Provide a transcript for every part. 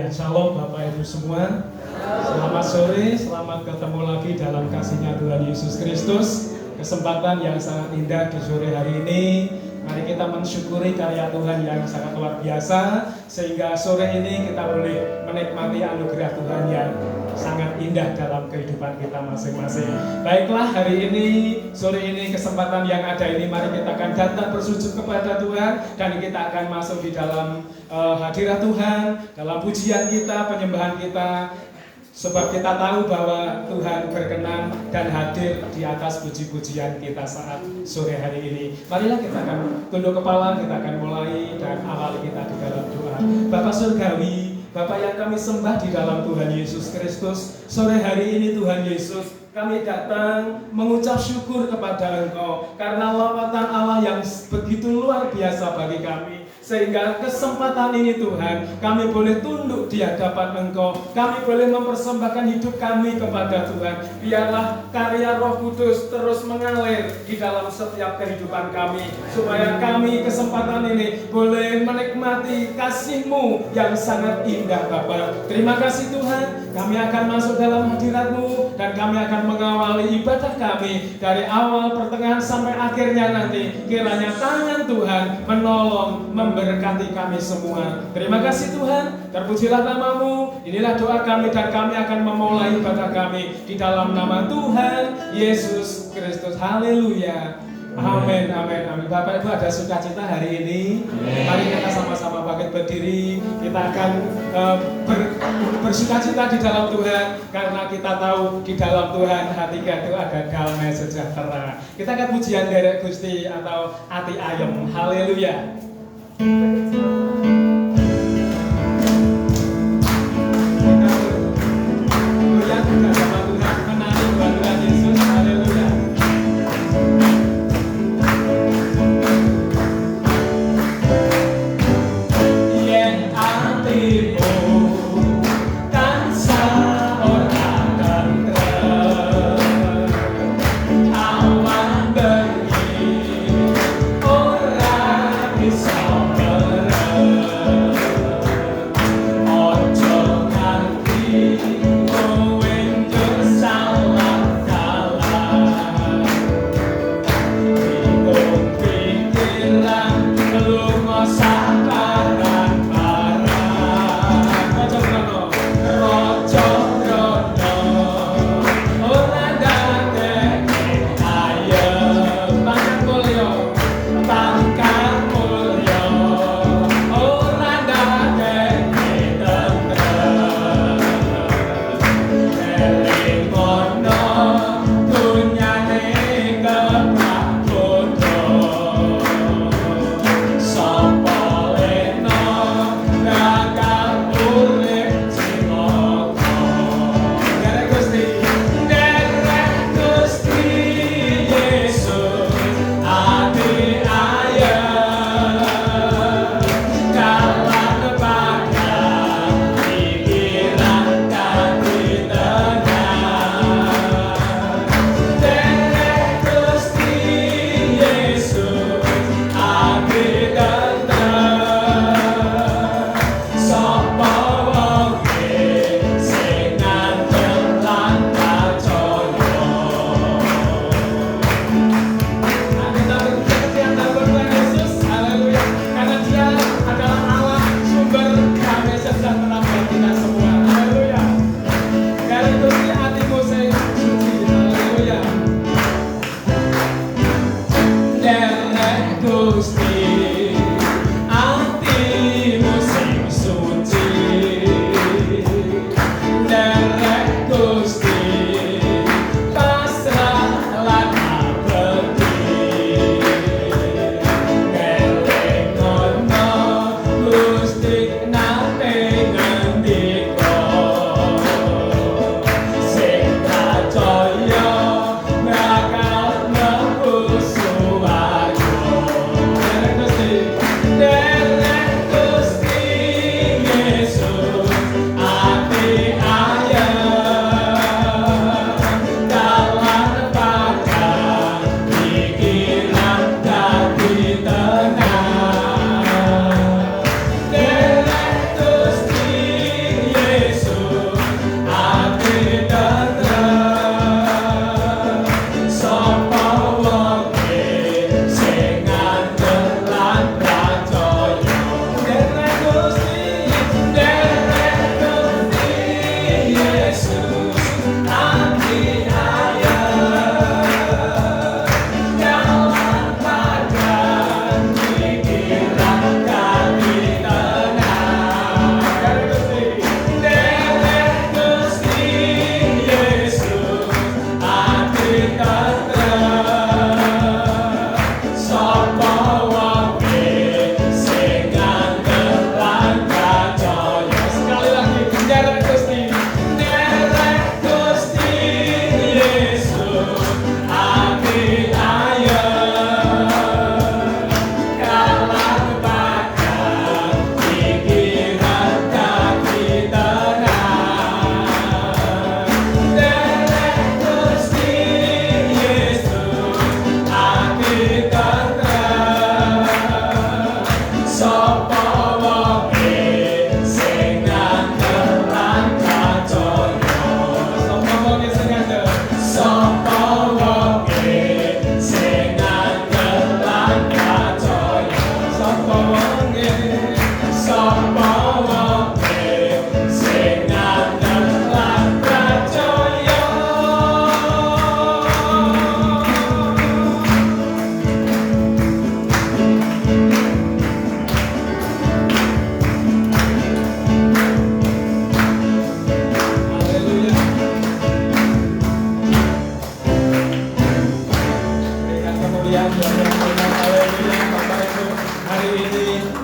Shalom Bapak Ibu semua. Selamat sore, selamat ketemu lagi dalam kasih-Nya Tuhan Yesus Kristus. Kesempatan yang sangat indah di sore hari ini. Mari kita mensyukuri karya Tuhan yang sangat luar biasa, sehingga sore ini kita boleh menikmati anugerah Tuhan yang sangat indah dalam kehidupan kita masing-masing. Baiklah, hari ini, sore ini, kesempatan yang ada ini, mari kita akan datang bersujud kepada Tuhan, dan kita akan masuk di dalam hadirat Tuhan, dalam pujian kita, penyembahan kita. Sebab kita tahu bahwa Tuhan berkenan dan hadir di atas puji-pujian kita saat sore hari ini. Marilah kita akan tunduk kepala, kita akan mulai dan awali kita di dalam doa. Bapa Surgawi, Bapa yang kami sembah di dalam Tuhan Yesus Kristus, sore hari ini Tuhan Yesus, kami datang mengucap syukur kepada Engkau karena lawatan Allah yang begitu luar biasa bagi kami. Sehingga kesempatan ini Tuhan, kami boleh tunduk di hadapan Engkau. Kami boleh mempersembahkan hidup kami kepada Tuhan. Biarlah karya Roh Kudus terus mengalir di dalam setiap kehidupan kami. Supaya kami kesempatan ini boleh menikmati kasih-Mu yang sangat indah Bapa. Terima kasih Tuhan, kami akan masuk dalam hadirat-Mu. Dan kami akan mengawali ibadah kami dari awal, pertengahan, sampai akhirnya nanti. Kiranya tangan Tuhan menolong, memberkati kami semua. Terima kasih Tuhan, terpujilah nama-Mu. Inilah doa kami dan kami akan memulai ibadah kami di dalam nama Tuhan Yesus Kristus. Haleluya. Amin, amin, amin. Bapak Ibu ada sukacita hari ini. Mari kita sama-sama bangkit berdiri. Kita akan bersukacita di dalam Tuhan, karena kita tahu di dalam Tuhan hati kita itu ada damai sejahtera. Kita akan pujian derek Gusti atau ati ayem. Haleluya.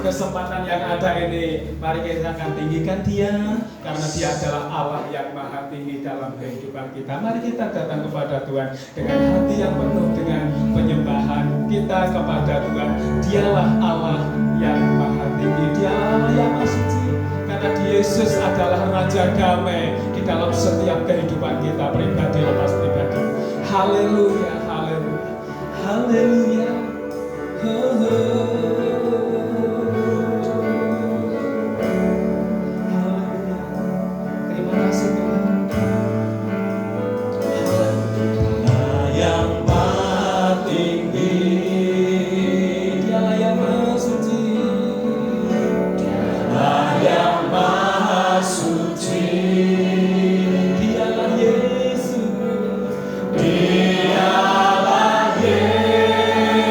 kesempatan yang ada ini, mari kita akan tinggikan Dia, karena Dia adalah Allah yang maha tinggi dalam kehidupan kita. Mari kita datang kepada Tuhan dengan hati yang penuh dengan penyembahan kita kepada Tuhan. Dialah Allah yang maha tinggi, Dialah Allah yang maha suci, karena Yesus adalah Raja Damai di dalam setiap kehidupan kita, pribadi lepas pribadi. Haleluya, haleluya, haleluya. Terima kasih Tuhan. Yang maha tinggi, Dialah yang maha suci, Dialah yang maha suci, Dialah Yesus, Dialah Yesus.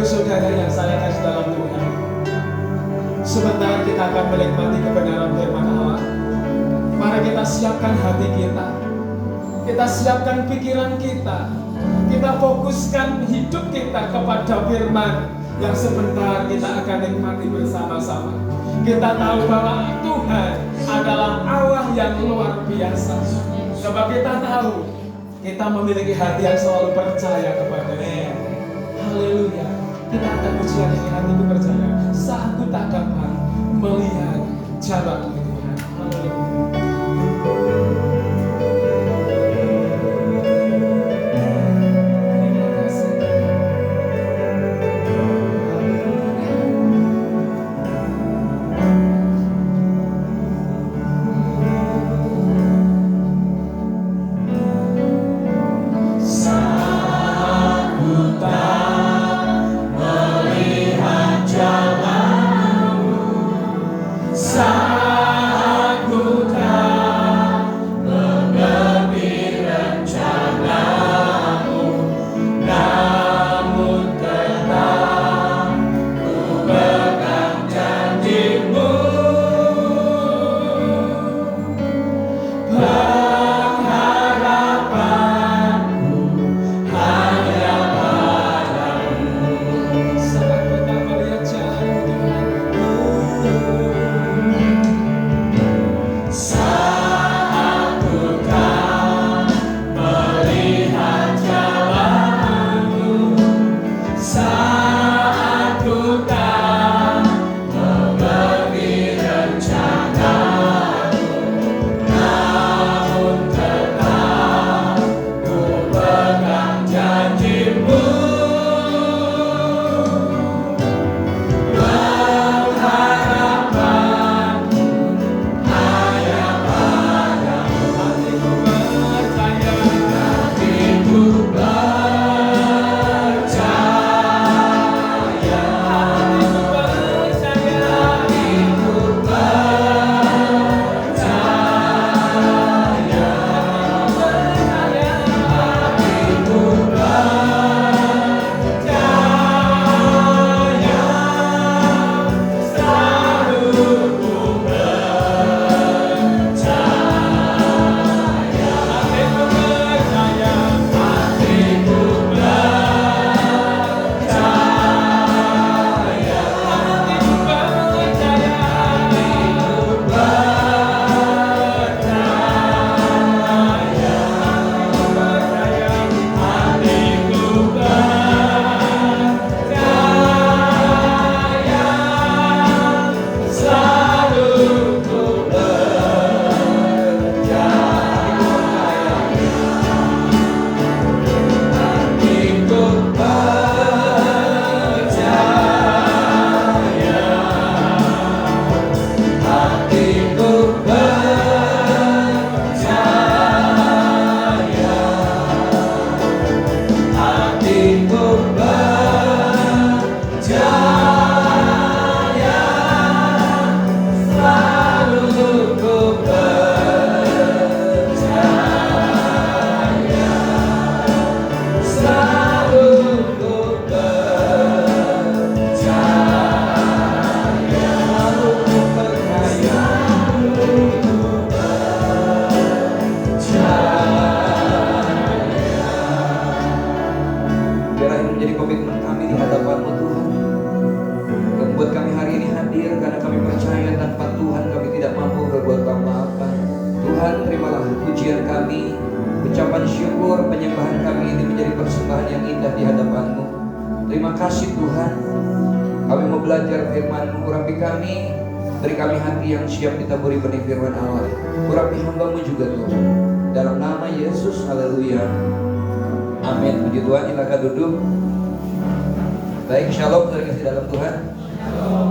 Bapak Ibu Saudara yang saya kasih dalam Tuhan, sebentar kita akan menikmati kebenaran firman Allah. Mari kita siapkan hati kita, kita siapkan pikiran kita, kita fokuskan hidup kita kepada firman yang sebentar kita akan nikmati bersama-sama. Kita tahu bahwa Tuhan adalah Allah yang luar biasa. Sebab kita tahu kita memiliki hati yang selalu percaya kepada Dia. Haleluya. Kita akan ujian ini hatiku percaya saat ku tak dapat melihat jalan Tuhan. Haleluya.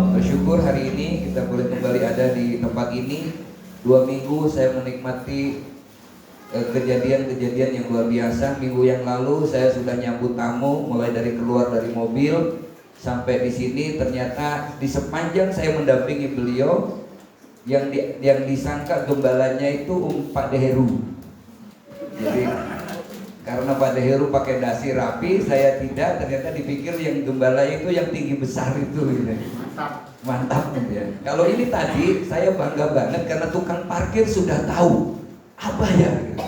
Bersyukur hari ini kita boleh kembali ada di tempat ini. 2 minggu saya menikmati kejadian-kejadian yang luar biasa. Minggu yang lalu saya sudah nyambut tamu, mulai dari keluar dari mobil sampai di sini. Ternyata di sepanjang saya mendampingi beliau, yang disangka gembalanya itu Pak Deheru. Jadi Karena Pak Heru pakai dasi rapi, saya tidak. Ternyata dipikir yang gembala itu yang tinggi besar itu gitu. Mantap gitu ya. Kalau ini tadi saya bangga banget karena tukang parkir sudah tahu apa ya gitu.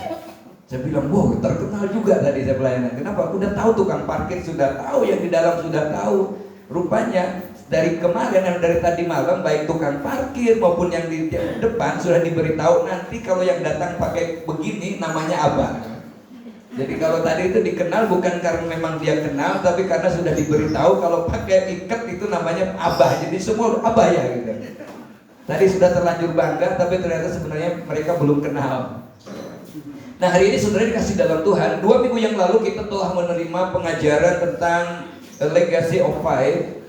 Saya bilang, wow terkenal juga tadi saya pelayanan. Kenapa? Udah tahu tukang parkir sudah tahu, yang di dalam sudah tahu. Rupanya dari kemarin dan dari tadi malam baik tukang parkir maupun yang di depan sudah diberitahu nanti kalau yang datang pakai begini namanya abah. Jadi kalau tadi itu dikenal bukan karena memang dia kenal, tapi karena sudah diberitahu kalau pakai ikat itu namanya abah. Jadi semua abah ya gitu. Tadi sudah terlanjur bangga, tapi ternyata sebenarnya mereka belum kenal. Nah hari ini saudara dikasih dalam Tuhan. 2 minggu yang lalu kita telah menerima pengajaran tentang Legacy of Faith,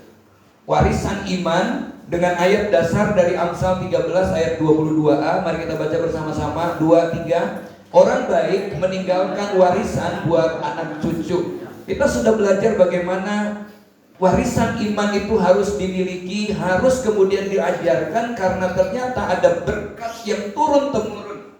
warisan iman, dengan ayat dasar dari Amsal 13 ayat 22a. Mari kita baca bersama-sama. 2, 3. Orang baik meninggalkan warisan buat anak cucu. Kita sudah belajar bagaimana warisan iman itu harus dimiliki, harus kemudian diajarkan karena ternyata ada berkat yang turun-temurun.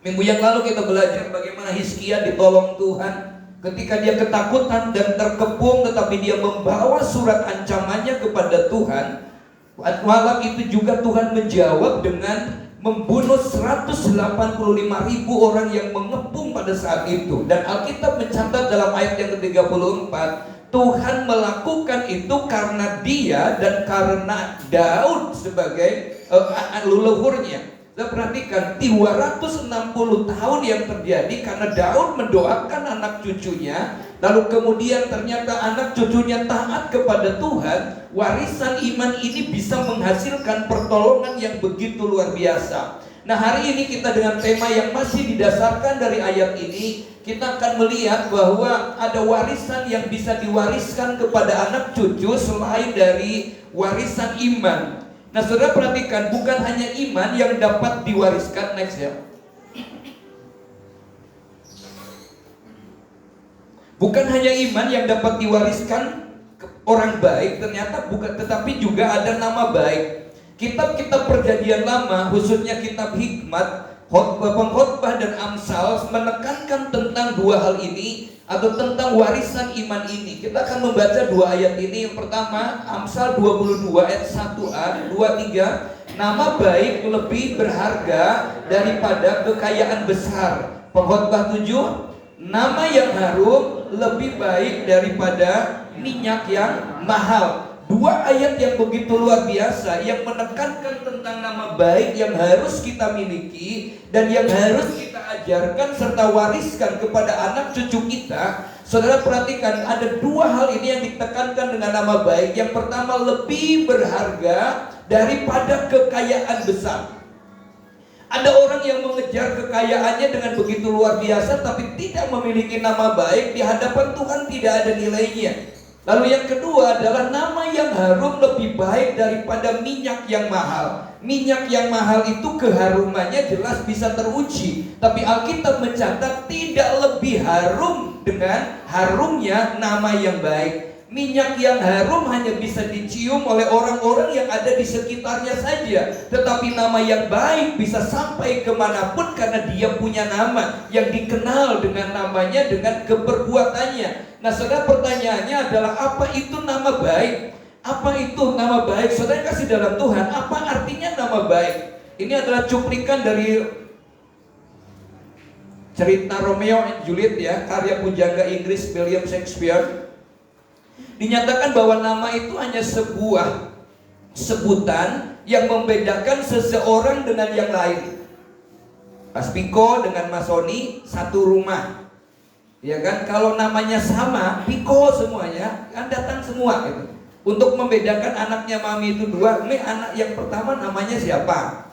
Minggu yang lalu kita belajar bagaimana Hizkia ditolong Tuhan ketika dia ketakutan dan terkepung, tetapi dia membawa surat ancamannya kepada Tuhan. Malam itu juga Tuhan menjawab dengan membunuh 185.000 orang yang mengepung pada saat itu. Dan Alkitab mencatat dalam ayat yang ke-34, Tuhan melakukan itu karena dia dan karena Daud sebagai leluhurnya. Kita perhatikan 260 tahun yang terjadi karena Daud mendoakan anak cucunya. Lalu kemudian ternyata anak cucunya taat kepada Tuhan. Warisan iman ini bisa menghasilkan pertolongan yang begitu luar biasa. Nah hari ini kita dengan tema yang masih didasarkan dari ayat ini, kita akan melihat bahwa ada warisan yang bisa diwariskan kepada anak cucu selain dari warisan iman. Nah saudara perhatikan, bukan hanya iman yang dapat diwariskan. Next ya. Bukan hanya iman yang dapat diwariskan ke orang baik, ternyata bukan, tetapi juga ada nama baik. Kitab-kitab perjanjian lama, khususnya kitab hikmat, pengkhotbah dan Amsal menekankan tentang dua hal ini atau tentang warisan iman ini. Kita akan membaca dua ayat ini. Yang pertama, Amsal 22 ayat 1a, 2, 3. Nama baik lebih berharga daripada kekayaan besar. Pengkhotbah 7, nama yang harum lebih baik daripada minyak yang mahal. Dua ayat yang begitu luar biasa yang menekankan tentang nama baik yang harus kita miliki dan yang harus kita ajarkan serta wariskan kepada anak cucu kita. Saudara perhatikan, ada dua hal ini yang ditekankan dengan nama baik. Yang pertama, lebih berharga daripada kekayaan besar. Ada orang yang mengejar kekayaannya dengan begitu luar biasa tapi tidak memiliki nama baik, di hadapan Tuhan tidak ada nilainya. Lalu yang kedua adalah nama yang harum lebih baik daripada minyak yang mahal. Minyak yang mahal itu keharumannya jelas bisa teruji, tapi Alkitab mencatat tidak lebih harum dengan harumnya nama yang baik. Minyak yang harum hanya bisa dicium oleh orang-orang yang ada di sekitarnya saja, tetapi nama yang baik bisa sampai kemanapun karena dia punya nama yang dikenal dengan namanya, dengan keperbuatannya. Nah saudara, pertanyaannya adalah apa itu nama baik? Apa itu nama baik? Saudara kasih dalam Tuhan, apa artinya nama baik? Ini adalah cuplikan dari cerita Romeo and Juliet ya, karya pujangga Inggris William Shakespeare. Dinyatakan bahwa nama itu hanya sebuah sebutan yang membedakan seseorang dengan yang lain. Mas Piko dengan Mas Sony satu rumah, ya kan? Kalau namanya sama, Piko semuanya kan datang semua gitu. Untuk membedakan anaknya Mami itu dua, ini anak yang pertama namanya siapa?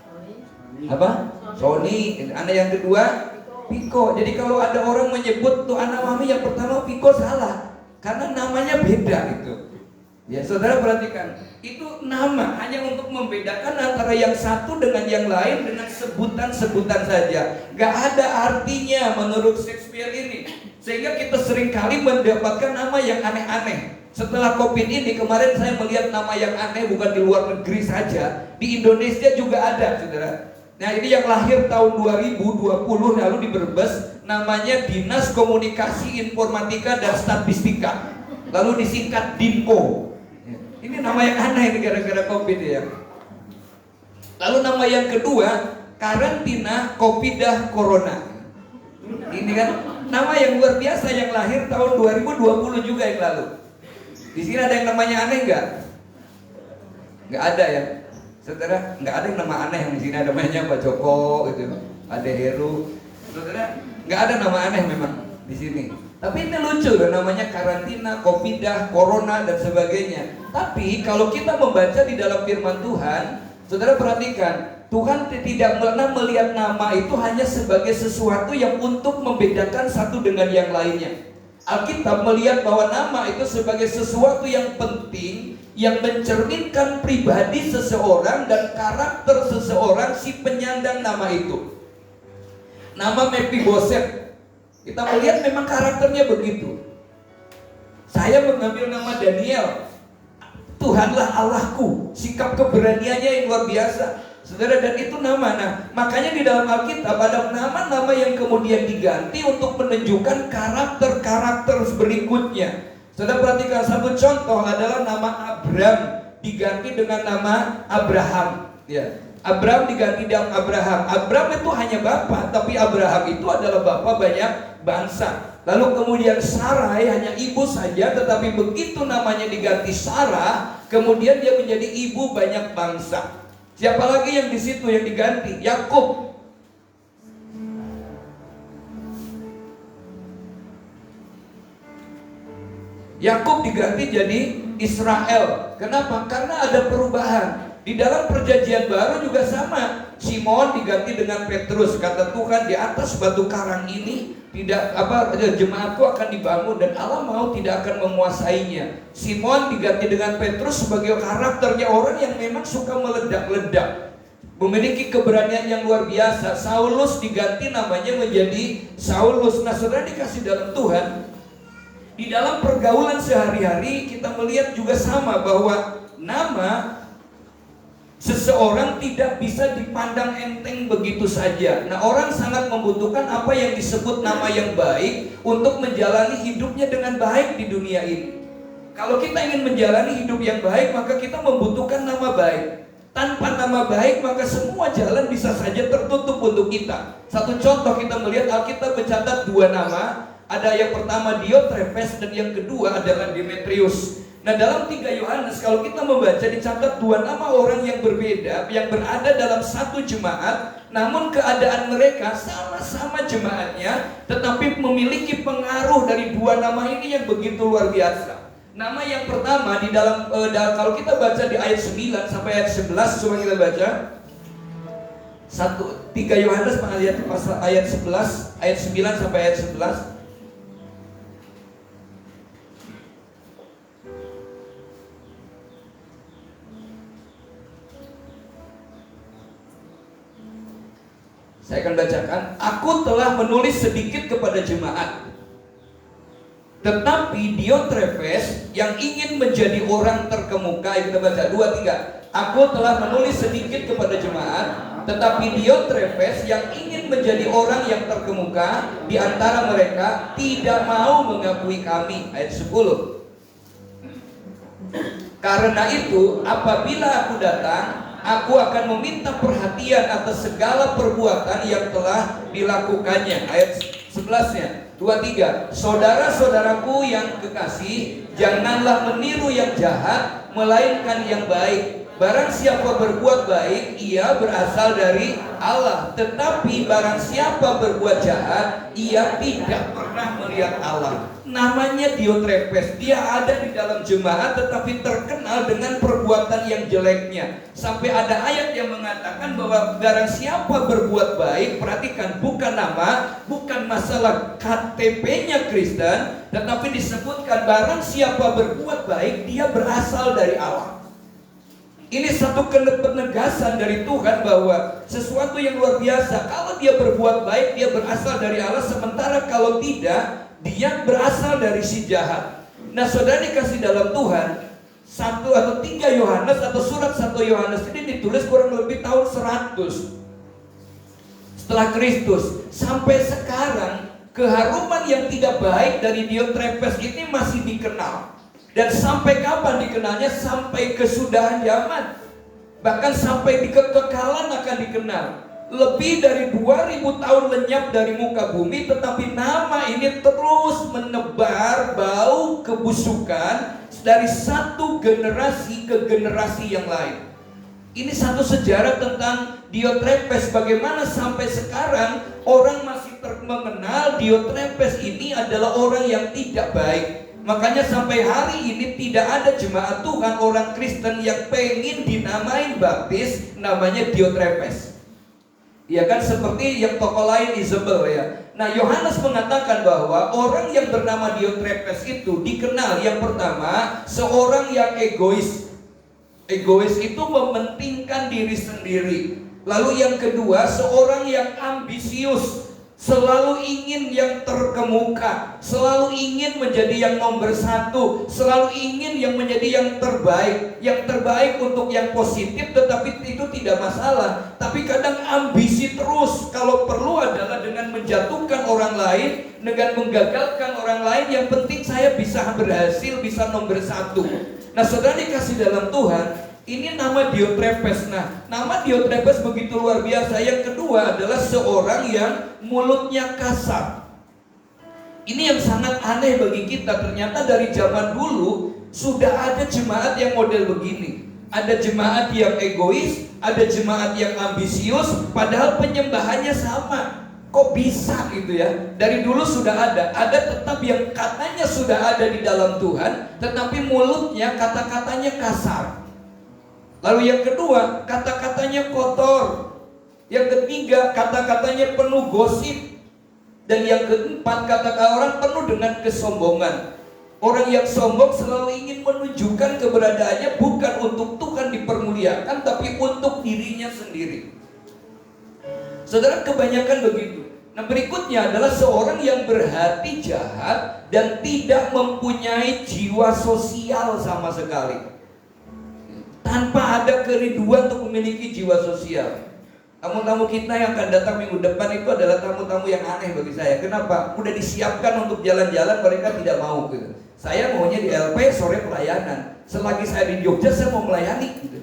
Apa? Sony. Anak yang kedua Piko. Jadi kalau ada orang menyebut tuh anak Mami yang pertama Piko, salah. Karena namanya beda gitu. Ya saudara perhatikan, itu nama hanya untuk membedakan antara yang satu dengan yang lain dengan sebutan-sebutan saja. Gak ada artinya menurut Shakespeare ini. Sehingga kita seringkali mendapatkan nama yang aneh-aneh. Setelah COVID ini kemarin saya melihat nama yang aneh bukan di luar negeri saja, di Indonesia juga ada saudara. Nah ini yang lahir tahun 2020 lalu di Brebes, namanya Dinas Komunikasi Informatika dan Statistika, lalu disingkat DINKO. Ini nama yang aneh ini gara-gara COVID ya. Lalu nama yang kedua, Karantina Covidah Corona. Ini kan nama yang luar biasa yang lahir tahun 2020 juga yang lalu. Di sini ada yang namanya aneh nggak? Nggak ada ya, saudara. Nggak ada yang nama aneh yang di sini. Ada namanya Pak Joko gitu, ada Heru, saudara. Nggak ada nama aneh memang di sini. Tapi ini lucu loh, namanya karantina, covidah, corona dan sebagainya. Tapi kalau kita membaca di dalam firman Tuhan, saudara perhatikan, Tuhan tidak pernah melihat nama itu hanya sebagai sesuatu yang untuk membedakan satu dengan yang lainnya. Alkitab melihat bahwa nama itu sebagai sesuatu yang penting, yang mencerminkan pribadi seseorang dan karakter seseorang si penyandang nama itu. Nama Mephiboset, kita melihat memang karakternya begitu. Saya mengambil nama Daniel, Tuhanlah Allahku, sikap keberaniannya yang luar biasa, saudara, dan itu nama. Nah, makanya di dalam Alkitab ada nama-nama yang kemudian diganti untuk menunjukkan karakter-karakter berikutnya. Saudara perhatikan, satu contoh adalah nama Abram diganti dengan nama Abraham. Ya, Abram diganti dengan Abraham. Abram itu hanya bapak, tapi Abraham itu adalah bapak banyak bangsa. Lalu kemudian Sarai hanya ibu saja, tetapi begitu namanya diganti Sarah, kemudian dia menjadi ibu banyak bangsa. Siapa lagi yang di situ yang diganti? Yakub. Yakub diganti jadi Israel. Kenapa? Karena ada perubahan. Di dalam perjanjian baru juga sama. Simon diganti dengan Petrus. Kata Tuhan, di atas batu karang ini jemaatku akan dibangun dan Allah mau tidak akan menguasainya. Simon diganti dengan Petrus sebagai karakternya orang yang memang suka meledak-ledak, memiliki keberanian yang luar biasa. Saulus diganti namanya menjadi Saulus. Nah, saudara dikasih dalam Tuhan, di dalam pergaulan sehari-hari kita melihat juga sama bahwa nama seseorang tidak bisa dipandang enteng begitu saja. Nah, orang sangat membutuhkan apa yang disebut nama yang baik untuk menjalani hidupnya dengan baik di dunia ini. Kalau kita ingin menjalani hidup yang baik, maka kita membutuhkan nama baik. Tanpa nama baik, maka semua jalan bisa saja tertutup untuk kita. Satu contoh, kita melihat Alkitab mencatat dua nama. Ada yang pertama Diotrephes dan yang kedua adalah Demetrius. Nah, dalam 3 Yohanes kalau kita membaca dicatat dua nama orang yang berbeda yang berada dalam satu jemaat, namun keadaan mereka sama-sama jemaatnya, tetapi memiliki pengaruh dari dua nama ini yang begitu luar biasa. Nama yang pertama di dalam kalau kita baca di ayat 9 sampai ayat 11, coba kita baca. 3 Yohanes ayat 11, ayat 9 sampai ayat 11. Saya akan bacakan. Aku telah menulis sedikit kepada jemaat, tetapi Diotrephes yang ingin menjadi orang terkemuka. Kita baca 2-3. Aku telah menulis sedikit kepada jemaat, tetapi Diotrephes yang ingin menjadi orang yang terkemuka di antara mereka tidak mau mengakui kami. Ayat 10. Karena itu apabila aku datang, aku akan meminta perhatian atas segala perbuatan yang telah dilakukannya. Ayat 11-nya, 2-3. Saudara-saudaraku yang kekasih, janganlah meniru yang jahat, melainkan yang baik. Barang siapa berbuat baik, ia berasal dari Allah. Tetapi barang siapa berbuat jahat, ia tidak pernah melihat Allah. Namanya Diotrephes. Dia ada di dalam jemaat tetapi terkenal dengan perbuatan yang jeleknya. Sampai ada ayat yang mengatakan bahwa barang siapa berbuat baik, perhatikan, bukan nama, bukan masalah KTP-nya Kristen, tetapi disebutkan barang siapa berbuat baik, dia berasal dari Allah. Ini satu penegasan dari Tuhan bahwa sesuatu yang luar biasa. Kalau dia berbuat baik, dia berasal dari Allah. Sementara kalau tidak, dia berasal dari si jahat. Nah, saudara dikasih dalam Tuhan, 1 atau 3 Yohanes atau surat 1 Yohanes ini ditulis kurang lebih tahun 100 setelah Kristus. Sampai sekarang keharuman yang tidak baik dari Diotrepes ini masih dikenal. Dan sampai kapan dikenalnya? Sampai kesudahan zaman. Bahkan sampai di kekekalan akan dikenal. Lebih dari 2000 tahun lenyap dari muka bumi, tetapi nama ini terus menebar bau kebusukan dari satu generasi ke generasi yang lain. Ini satu sejarah tentang Diotrepes, bagaimana sampai sekarang orang masih mengenal Diotrepes ini adalah orang yang tidak baik. Makanya sampai hari ini tidak ada jemaat Tuhan orang Kristen yang pengen dinamain baptis namanya Diotrepes. Ya kan, seperti yang tokoh lain Isabel ya. Nah, Yohanes mengatakan bahwa orang yang bernama Diotrepes itu dikenal yang pertama seorang yang egois. Egois itu mementingkan diri sendiri. Lalu yang kedua seorang yang ambisius, selalu ingin yang terkemuka, selalu ingin menjadi yang nomor satu, selalu ingin yang menjadi yang terbaik untuk yang positif, tetapi itu tidak masalah. Tapi kadang ambisi terus, kalau perlu adalah dengan menjatuhkan orang lain, dengan menggagalkan orang lain. Yang penting saya bisa berhasil, bisa nomor satu. Nah, saudara dikasih dalam Tuhan, ini nama Diotrepes. Nah, nama Diotrepes begitu luar biasa. Yang kedua adalah seorang yang mulutnya kasar. Ini yang sangat aneh bagi kita. Ternyata dari zaman dulu sudah ada jemaat yang model begini. Ada jemaat yang egois, ada jemaat yang ambisius, padahal penyembahannya sama. Kok bisa gitu ya? Dari dulu sudah ada. Ada tetap yang katanya sudah ada di dalam Tuhan, tetapi mulutnya, kata-katanya kasar. Lalu yang kedua, kata-katanya kotor. Yang ketiga, kata-katanya penuh gosip. Dan yang keempat, kata-kata orang penuh dengan kesombongan. Orang yang sombong selalu ingin menunjukkan keberadaannya bukan untuk Tuhan dipermuliakan, tapi untuk dirinya sendiri. Saudara, kebanyakan begitu. Nah, berikutnya adalah seorang yang berhati jahat dan tidak mempunyai jiwa sosial sama sekali. Tanpa ada kerinduan untuk memiliki jiwa sosial. Tamu-tamu kita yang akan datang minggu depan itu adalah tamu-tamu yang aneh bagi saya. Kenapa? Udah disiapkan untuk jalan-jalan, mereka tidak mau gitu. Saya maunya di LP sore pelayanan. Selagi saya di Jogja, saya mau melayani gitu.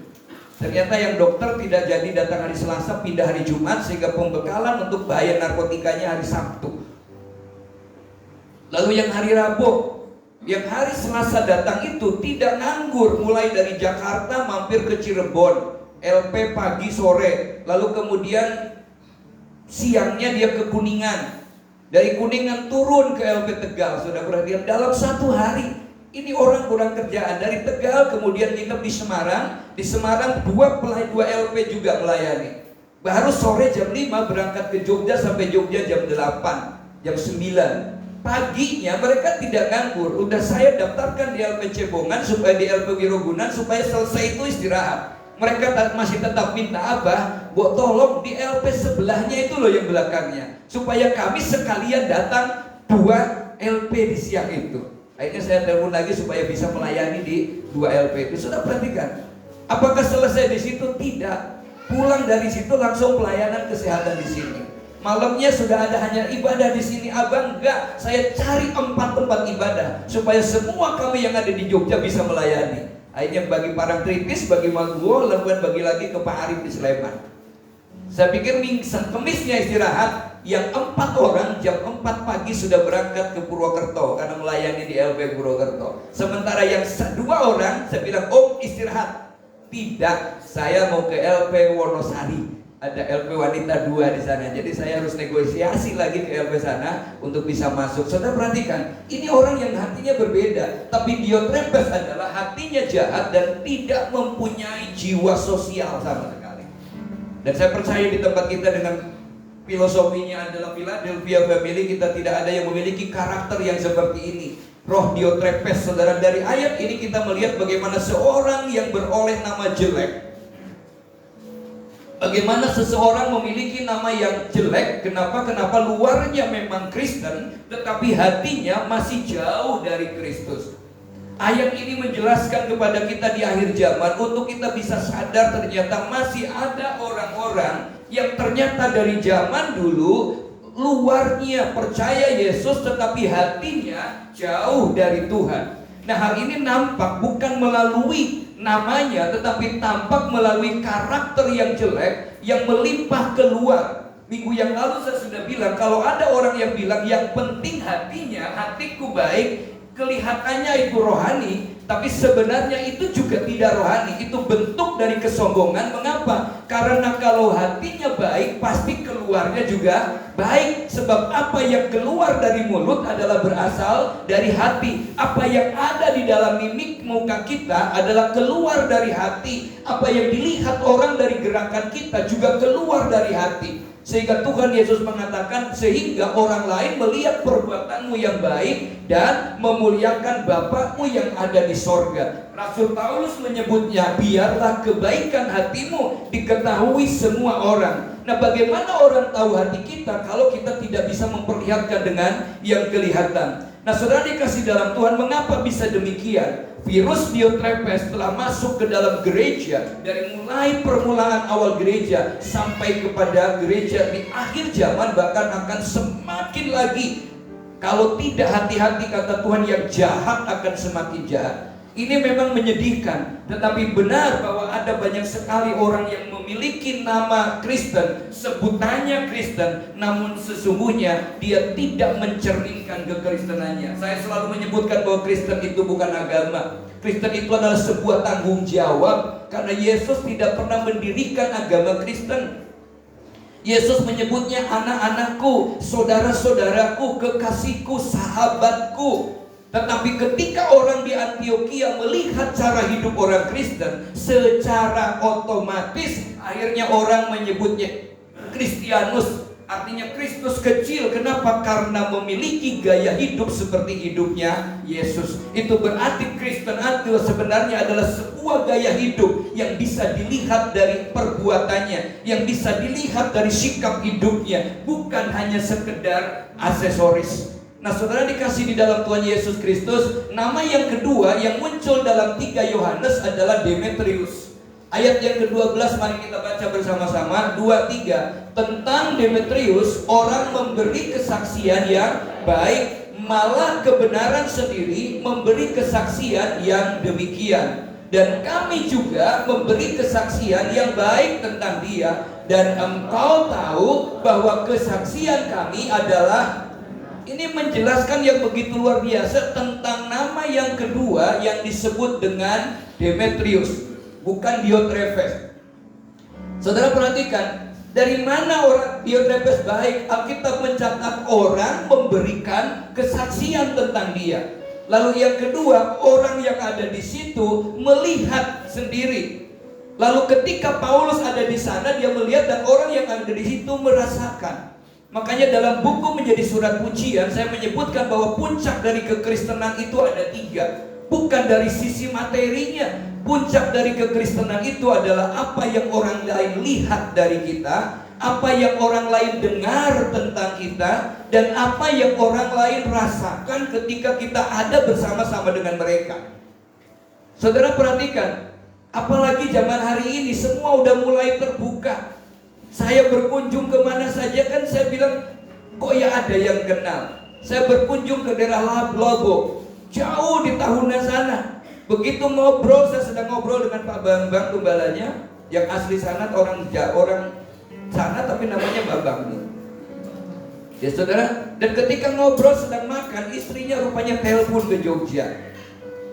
Ternyata yang dokter tidak jadi datang hari Selasa, pindah hari Jumat, sehingga pembekalan untuk bahaya narkotikanya hari Sabtu. Lalu yang hari Rabu, yang hari Selasa datang itu tidak nganggur, mulai dari Jakarta mampir ke Cirebon, LP pagi sore, lalu kemudian siangnya dia ke Kuningan, dari Kuningan turun ke LP Tegal. Sudah perhatian dalam satu hari ini orang kurang kerjaan. Dari Tegal kemudian nginep di Semarang 2 LP juga melayani. Baru sore jam 5 berangkat ke Jogja, sampai Jogja jam 8, jam 9. Paginya mereka tidak nganggur. Udah saya daftarkan di LP Cebongan, supaya di LP Wirogunan, supaya selesai itu istirahat. Mereka masih tetap minta, Abah, Bu, tolong di LP sebelahnya itu loh yang belakangnya, supaya kami sekalian datang 2 LP di siang itu. Akhirnya saya telepon lagi supaya bisa melayani di 2 LP itu. Sudah perhatikan, apakah selesai di situ? Tidak. Pulang dari situ langsung pelayanan kesehatan di sini. Malamnya sudah ada hanya ibadah di sini. Abang, enggak, saya cari 4 tempat ibadah supaya semua kami yang ada di Jogja bisa melayani. Akhirnya bagi Parangtritis, bagi Maguwo, lalu bagi lagi ke Pak Arif di Sleman. Saya pikir Kemisnya istirahat. Yang 4 orang jam 4 pagi sudah berangkat ke Purwokerto karena melayani di LP Purwokerto. Sementara yang 2 orang saya bilang, Om istirahat. Tidak, saya mau ke LP Wonosari. Ada LP Wanita 2 di sana. Jadi saya harus negosiasi lagi ke LP sana untuk bisa masuk. Saudara perhatikan, ini orang yang hatinya berbeda. Tapi Diotrepes adalah hatinya jahat dan tidak mempunyai jiwa sosial sama sekali. Dan saya percaya di tempat kita dengan filosofinya adalah Philadelphia Family, kita tidak ada yang memiliki karakter yang seperti ini. Roh Diotrepes, saudara, dari ayat ini kita melihat bagaimana seorang yang beroleh nama jelek. Bagaimana seseorang memiliki nama yang jelek? Kenapa luarnya memang Kristen, tetapi hatinya masih jauh dari Kristus. Ayat ini menjelaskan kepada kita di akhir zaman untuk kita bisa sadar ternyata masih ada orang-orang yang ternyata dari zaman dulu luarnya percaya Yesus tetapi hatinya jauh dari Tuhan. Nah, hal ini nampak bukan melalui namanya, tetapi tampak melalui karakter yang jelek yang melimpah keluar. Minggu yang lalu saya sudah bilang, kalau ada orang yang bilang yang penting hatinya, hatiku baik, kelihatannya itu rohani, tapi sebenarnya itu juga tidak rohani. Itu bentuk dari kesombongan. Mengapa? Karena kalau hatinya baik, pasti keluarnya juga baik. Sebab apa yang keluar dari mulut adalah berasal dari hati. Apa yang ada di dalam mimik muka kita adalah keluar dari hati. Apa yang dilihat orang dari gerakan kita juga keluar dari hati. Sehingga Tuhan Yesus mengatakan, sehingga orang lain melihat perbuatanmu yang baik dan memuliakan Bapakmu yang ada di sorga. Rasul Paulus menyebutnya, biarlah kebaikan hatimu diketahui semua orang. Nah, bagaimana orang tahu hati kita kalau kita tidak bisa memperlihatkan dengan yang kelihatan? Nah, saudara dikasih dalam Tuhan, mengapa bisa demikian? Virus Diotrepes telah masuk ke dalam gereja dari mulai permulaan awal gereja sampai kepada gereja di akhir zaman, bahkan akan semakin lagi. Kalau tidak hati-hati, kata Tuhan, yang jahat akan semakin jahat. Ini memang menyedihkan, tetapi benar bahwa ada banyak sekali orang yang memiliki nama Kristen, sebutannya Kristen, namun sesungguhnya dia tidak mencerminkan kekristenannya. Saya selalu menyebutkan bahwa Kristen itu bukan agama. Kristen itu adalah sebuah tanggung jawab, karena Yesus tidak pernah mendirikan agama Kristen. Yesus menyebutnya anak-anakku, saudara-saudaraku, kekasihku, sahabatku. Tetapi ketika orang di Antioquia melihat cara hidup orang Kristen, secara otomatis akhirnya orang menyebutnya Kristianus, artinya Kristus kecil. Kenapa? Karena memiliki gaya hidup seperti hidupnya Yesus. Itu berarti Kristen itu sebenarnya adalah sebuah gaya hidup yang bisa dilihat dari perbuatannya, yang bisa dilihat dari sikap hidupnya, bukan hanya sekedar aksesoris. Nah, saudara dikasih di dalam Tuhan Yesus Kristus, nama yang kedua yang muncul dalam 3 Yohanes adalah Demetrius. Ayat yang ke-12 mari kita baca bersama-sama, 2-3. Tentang Demetrius, orang memberi kesaksian yang baik, malah kebenaran sendiri memberi kesaksian yang demikian. Dan kami juga memberi kesaksian yang baik tentang dia. Dan engkau tahu bahwa kesaksian kami adalah. Ini menjelaskan yang begitu luar biasa tentang nama yang kedua yang disebut dengan Demetrius, bukan Diotrepes. Saudara perhatikan, dari mana orang Diotrepes baik? Alkitab mencatat orang memberikan kesaksian tentang dia. Lalu yang kedua, orang yang ada di situ melihat sendiri. Lalu ketika Paulus ada di sana, dia melihat, dan orang yang ada di situ merasakan. Makanya dalam buku Menjadi Surat Pujian, saya menyebutkan bahwa puncak dari kekristenan itu ada 3. Bukan dari sisi materinya. Puncak dari kekristenan itu adalah apa yang orang lain lihat dari kita, apa yang orang lain dengar tentang kita, dan apa yang orang lain rasakan ketika kita ada bersama-sama dengan mereka. Saudara perhatikan, apalagi zaman hari ini semua udah mulai terbuka. Saya berkunjung kemana saja kan saya bilang, kok ya ada yang kenal. Saya berkunjung ke daerah Lobo, jauh di Tahuna sana. Begitu ngobrol, saya sedang ngobrol dengan Pak Bambang Tumbalanya, yang asli sana, orang sana tapi namanya Bambang. Ya saudara, dan ketika ngobrol sedang makan, istrinya rupanya telepon ke Jogja.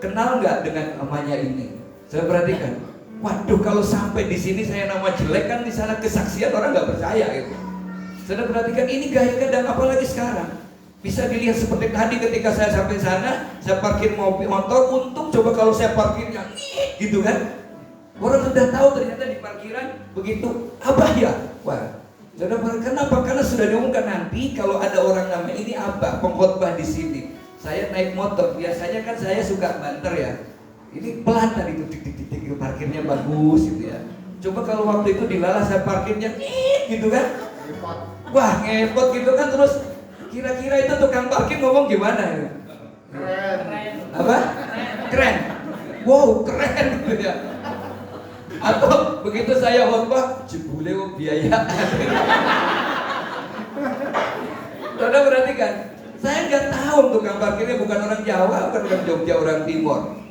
Kenal nggak dengan namanya ini? Saya perhatikan. Waduh, kalau sampai di sini saya nama jelek, kan di sana kesaksian orang nggak percaya gitu. Saudara perhatikan, ini gaya kadang, apalagi sekarang. Bisa dilihat seperti tadi ketika saya sampai sana, saya parkir motor, untung coba kalau saya parkirnya gitu kan. Orang sudah tahu ternyata di parkiran begitu. Abah ya? Wah, saudara, kenapa? Karena sudah diumumkan nanti kalau ada orang namanya ini Abah, pengkhotbah di sini. Saya naik motor, biasanya kan saya suka banter ya. Ini pelan tadi itu, tik, parkirnya bagus gitu ya. Coba kalau waktu itu dilala saya parkirnya gitu kan. Wah, ngepot gitu kan. Terus kira-kira itu tukang parkir ngomong gimana ya? Keren. Apa? Keren. Wow, keren gitu ya. Atau begitu saya khotbah, jebule biaya. Saudara perhatikan, saya nggak tahu tukang parkirnya bukan orang Jawa, bukan orang Jogja, orang Timur.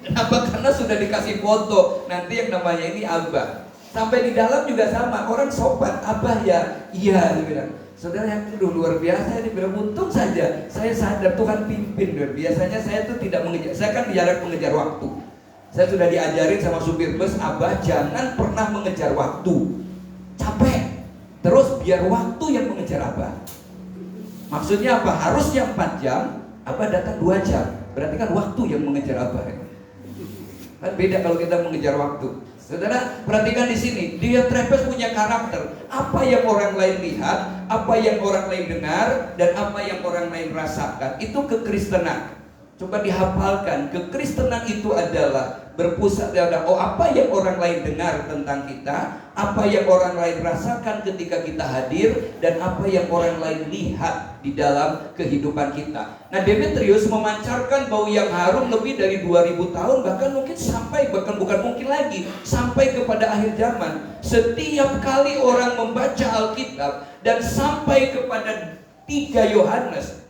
Kenapa? Karena sudah dikasih foto. Nanti yang namanya ini Abah. Sampai di dalam juga sama, orang sopan, Abah ya, iya, dia bilang. Saudara yang luar biasa, dia bilang untung saja saya sadar Tuhan pimpin. Biasanya saya tuh tidak mengejar, saya kan jarang mengejar waktu. Saya sudah diajarin sama supir bus, Abah jangan pernah mengejar waktu, capek. Terus biar waktu yang mengejar Abah. Maksudnya apa? Harusnya 4 jam, Abah datang 2 jam. Berarti kan waktu yang mengejar Abah. Kan beda kalau kita mengejar waktu. Saudara, perhatikan di sini, dia Trappist punya karakter. Apa yang orang lain lihat, apa yang orang lain dengar, dan apa yang orang lain rasakan, itu kekristenan. Coba dihafalkan, kekristenan itu adalah berpusat pada apa yang orang lain dengar tentang kita, apa yang orang lain rasakan ketika kita hadir, dan apa yang orang lain lihat di dalam kehidupan kita. Nah, Demetrius memancarkan bau yang harum lebih dari 2000 tahun, bahkan mungkin sampai, bahkan bukan mungkin lagi, sampai kepada akhir zaman. Setiap kali orang membaca Alkitab dan sampai kepada 3 Yohanes,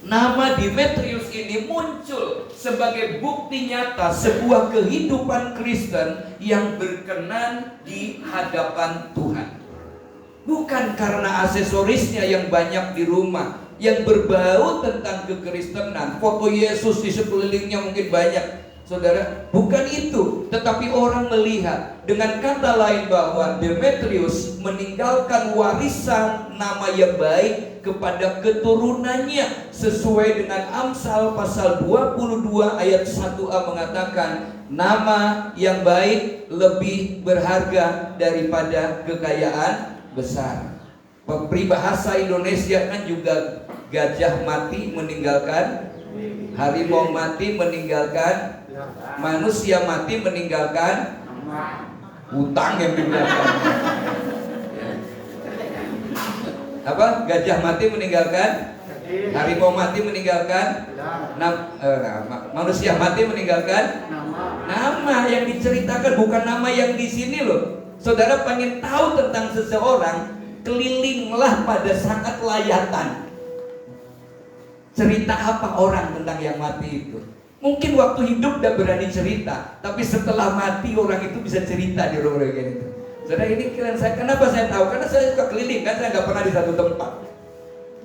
nama Demetrius ini muncul sebagai bukti nyata sebuah kehidupan Kristen yang berkenan di hadapan Tuhan. Bukan karena aksesorisnya yang banyak di rumah, yang berbau tentang kekristenan, foto Yesus di sekelilingnya mungkin banyak. Saudara, bukan itu, tetapi orang melihat, dengan kata lain bahwa Demetrius meninggalkan warisan nama yang baik kepada keturunannya, sesuai dengan Amsal pasal 22 ayat 1a mengatakan, nama yang baik lebih berharga daripada kekayaan besar. Peribahasa Indonesia kan juga gajah mati meninggalkan, harimau mati meninggalkan, manusia mati meninggalkan hutang yang meninggalkan. Apa? Gajah mati meninggalkan, harimau mati meninggalkan, manusia mati meninggalkan nama. Yang diceritakan bukan nama yang di sini loh. Saudara pengen tahu tentang seseorang, kelilinglah pada saat layatan. Cerita apa orang tentang yang mati itu? Mungkin waktu hidup udah berani cerita, tapi setelah mati orang itu bisa cerita di rumah kayak gitu. Saudara, ini kalian saya, kenapa saya tahu? Karena saya suka keliling, kan saya nggak pernah di satu tempat.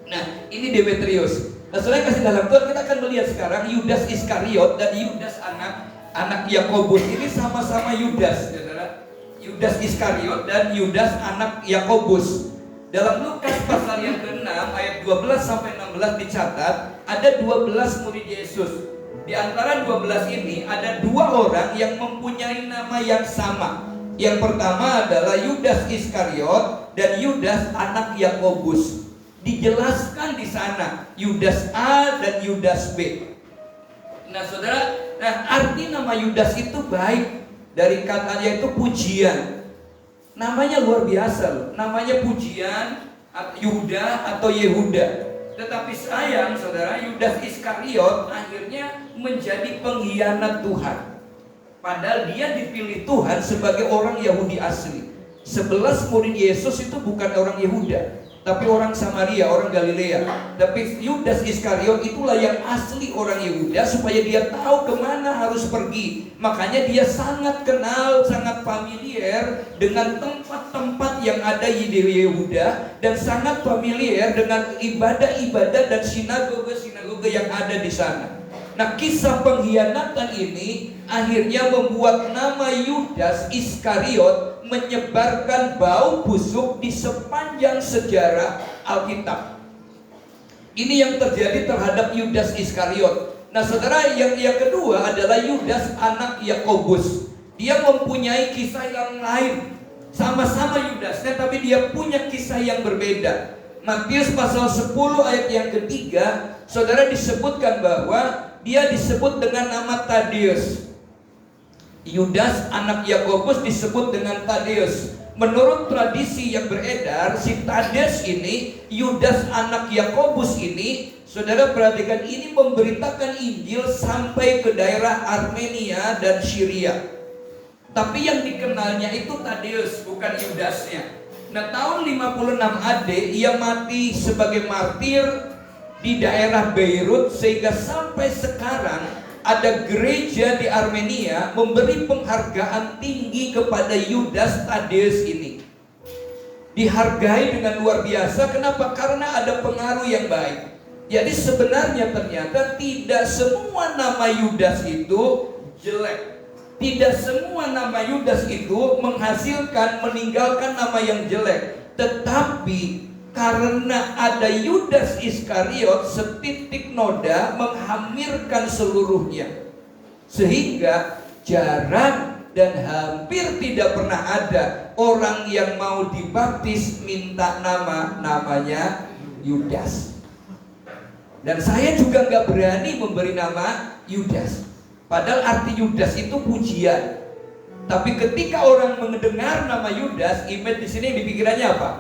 Nah, ini Demetrius. Nah, saudara kasih dalam Tuhan, kita akan melihat sekarang Yudas Iskariot dan Yudas anak Yakobus. Ini sama-sama Yudas, saudara. Yudas Iskariot dan Yudas anak Yakobus. Dalam Lukas pasal yang ke-6 ayat 12 sampai 16 dicatat ada 12 murid Yesus. Di antara 12 ini ada 2 orang yang mempunyai nama yang sama. Yang pertama adalah Yudas Iskariot dan Yudas anak Yakobus. Dijelaskan di sana Yudas A dan Yudas B. Nah, saudara, arti nama Yudas itu baik, dari katanya itu pujian. Namanya luar biasa loh. Namanya pujian, Yuda atau Yehuda. Tetapi sayang saudara, Yudas Iskariot akhirnya menjadi pengkhianat Tuhan. Padahal dia dipilih Tuhan sebagai orang Yahudi asli. 11 murid Yesus itu bukan orang Yehuda, tapi orang Samaria, orang Galilea. Tapi Yudas Iskariot itulah yang asli orang Yehuda, supaya dia tahu kemana harus pergi. Makanya dia sangat kenal, sangat familiar dengan tempat-tempat yang ada di Yehuda, dan sangat familiar dengan ibadah-ibadah dan sinagoga-sinagoga yang ada di sana. Nah, kisah pengkhianatan ini akhirnya membuat nama Yudas Iskariot menyebarkan bau busuk di sepanjang sejarah Alkitab. Ini yang terjadi terhadap Yudas Iskariot. Nah, saudara, yang kedua adalah Yudas anak Yakobus. Dia mempunyai kisah yang lain. Sama-sama Yudasnya, tapi dia punya kisah yang berbeda. Matius pasal 10 ayat yang ketiga, saudara, disebutkan bahwa dia disebut dengan nama Tadeus. Yudas anak Yakobus disebut dengan Tadeus. Menurut tradisi yang beredar, si Tadeus ini, Yudas anak Yakobus ini, saudara perhatikan, ini memberitakan Injil sampai ke daerah Armenia dan Syria. Tapi yang dikenalnya itu Tadeus, bukan Yudasnya. Nah, tahun 56 AD ia mati sebagai martir di daerah Beirut, sehingga sampai sekarang ada gereja di Armenia memberi penghargaan tinggi kepada Yudas Tadeus ini. Dihargai dengan luar biasa. Kenapa? Karena ada pengaruh yang baik. Jadi sebenarnya ternyata tidak semua nama Yudas itu jelek. Tidak semua nama Yudas itu menghasilkan, meninggalkan nama yang jelek. Tetapi karena ada Yudas Iskariot, setitik noda menghamirkan seluruhnya. Sehingga jarang dan hampir tidak pernah ada orang yang mau dibaptis minta namanya Yudas. Dan saya juga nggak berani memberi nama Yudas. Padahal arti Yudas itu pujian. Tapi ketika orang mendengar nama Yudas, image di sini dipikirannya apa?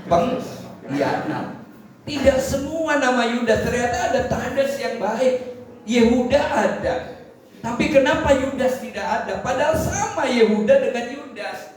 Pengkhianat. Tidak semua nama Yudas. Ternyata ada Tadeus yang baik. Yehuda ada. Tapi kenapa Yudas tidak ada? Padahal sama Yehuda dengan Yudas.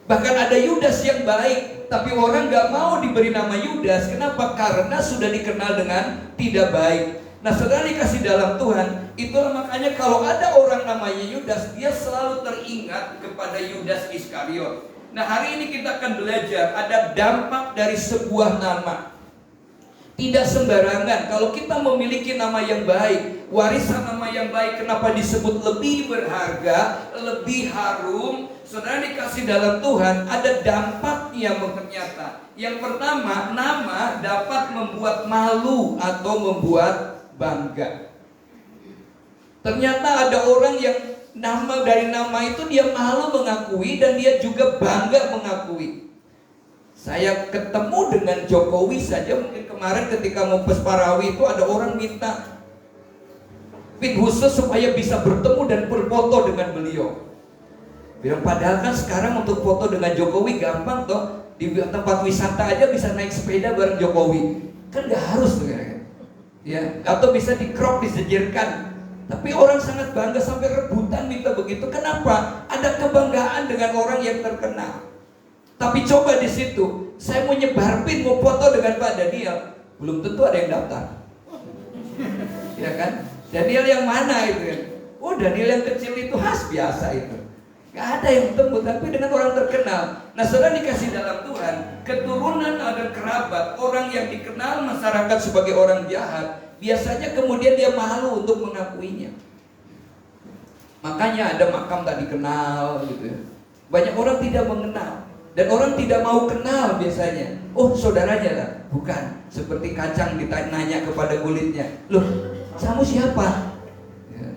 Bahkan ada Yudas yang baik, tapi orang gak mau diberi nama Yudas. Kenapa? Karena sudah dikenal dengan tidak baik. Nah, saudara dikasih dalam Tuhan, itulah makanya kalau ada orang namanya Yudas, dia selalu teringat kepada Yudas Iskariot. Nah, hari ini kita akan belajar ada dampak dari sebuah nama. Tidak sembarangan. Kalau kita memiliki nama yang baik, warisan nama yang baik, kenapa disebut lebih berharga, lebih harum? Saudara dikasih dalam Tuhan, ada dampaknya ternyata. Yang pertama, nama dapat membuat malu atau membuat bangga. Ternyata ada orang yang dari nama itu dia malu mengakui dan dia juga bangga mengakui. Saya ketemu dengan Jokowi saja, mungkin kemarin ketika mau Parawi itu ada orang minta pin khusus supaya bisa bertemu dan berfoto dengan beliau. Bilang padahal kan sekarang untuk foto dengan Jokowi gampang toh, di tempat wisata aja bisa naik sepeda bareng Jokowi. Kan gak harus tuh ya, atau bisa di-crop, disejirkan. Tapi orang sangat bangga sampai rebutan minta begitu. Kenapa? Ada kebanggaan dengan orang yang terkenal. Tapi coba di situ, saya mau nyebar pin, mau foto dengan Pak Daniel, belum tentu ada yang daftar. Ya kan? Daniel yang mana itu ya? Oh, Daniel yang kecil itu khas biasa itu. Gak ada yang temu, tapi dengan orang terkenal. Nah, saudara dikasih dalam Tuhan, keturunan ada kerabat, orang yang dikenal masyarakat sebagai orang jahat, biasanya kemudian dia malu untuk mengakuinya. Makanya ada makam tak dikenal gitu ya. Banyak orang tidak mengenal. Dan orang tidak mau kenal biasanya. Oh, saudaranya lah. Bukan. Seperti kacang ditanya kepada kulitnya. Loh, kamu siapa? Ya.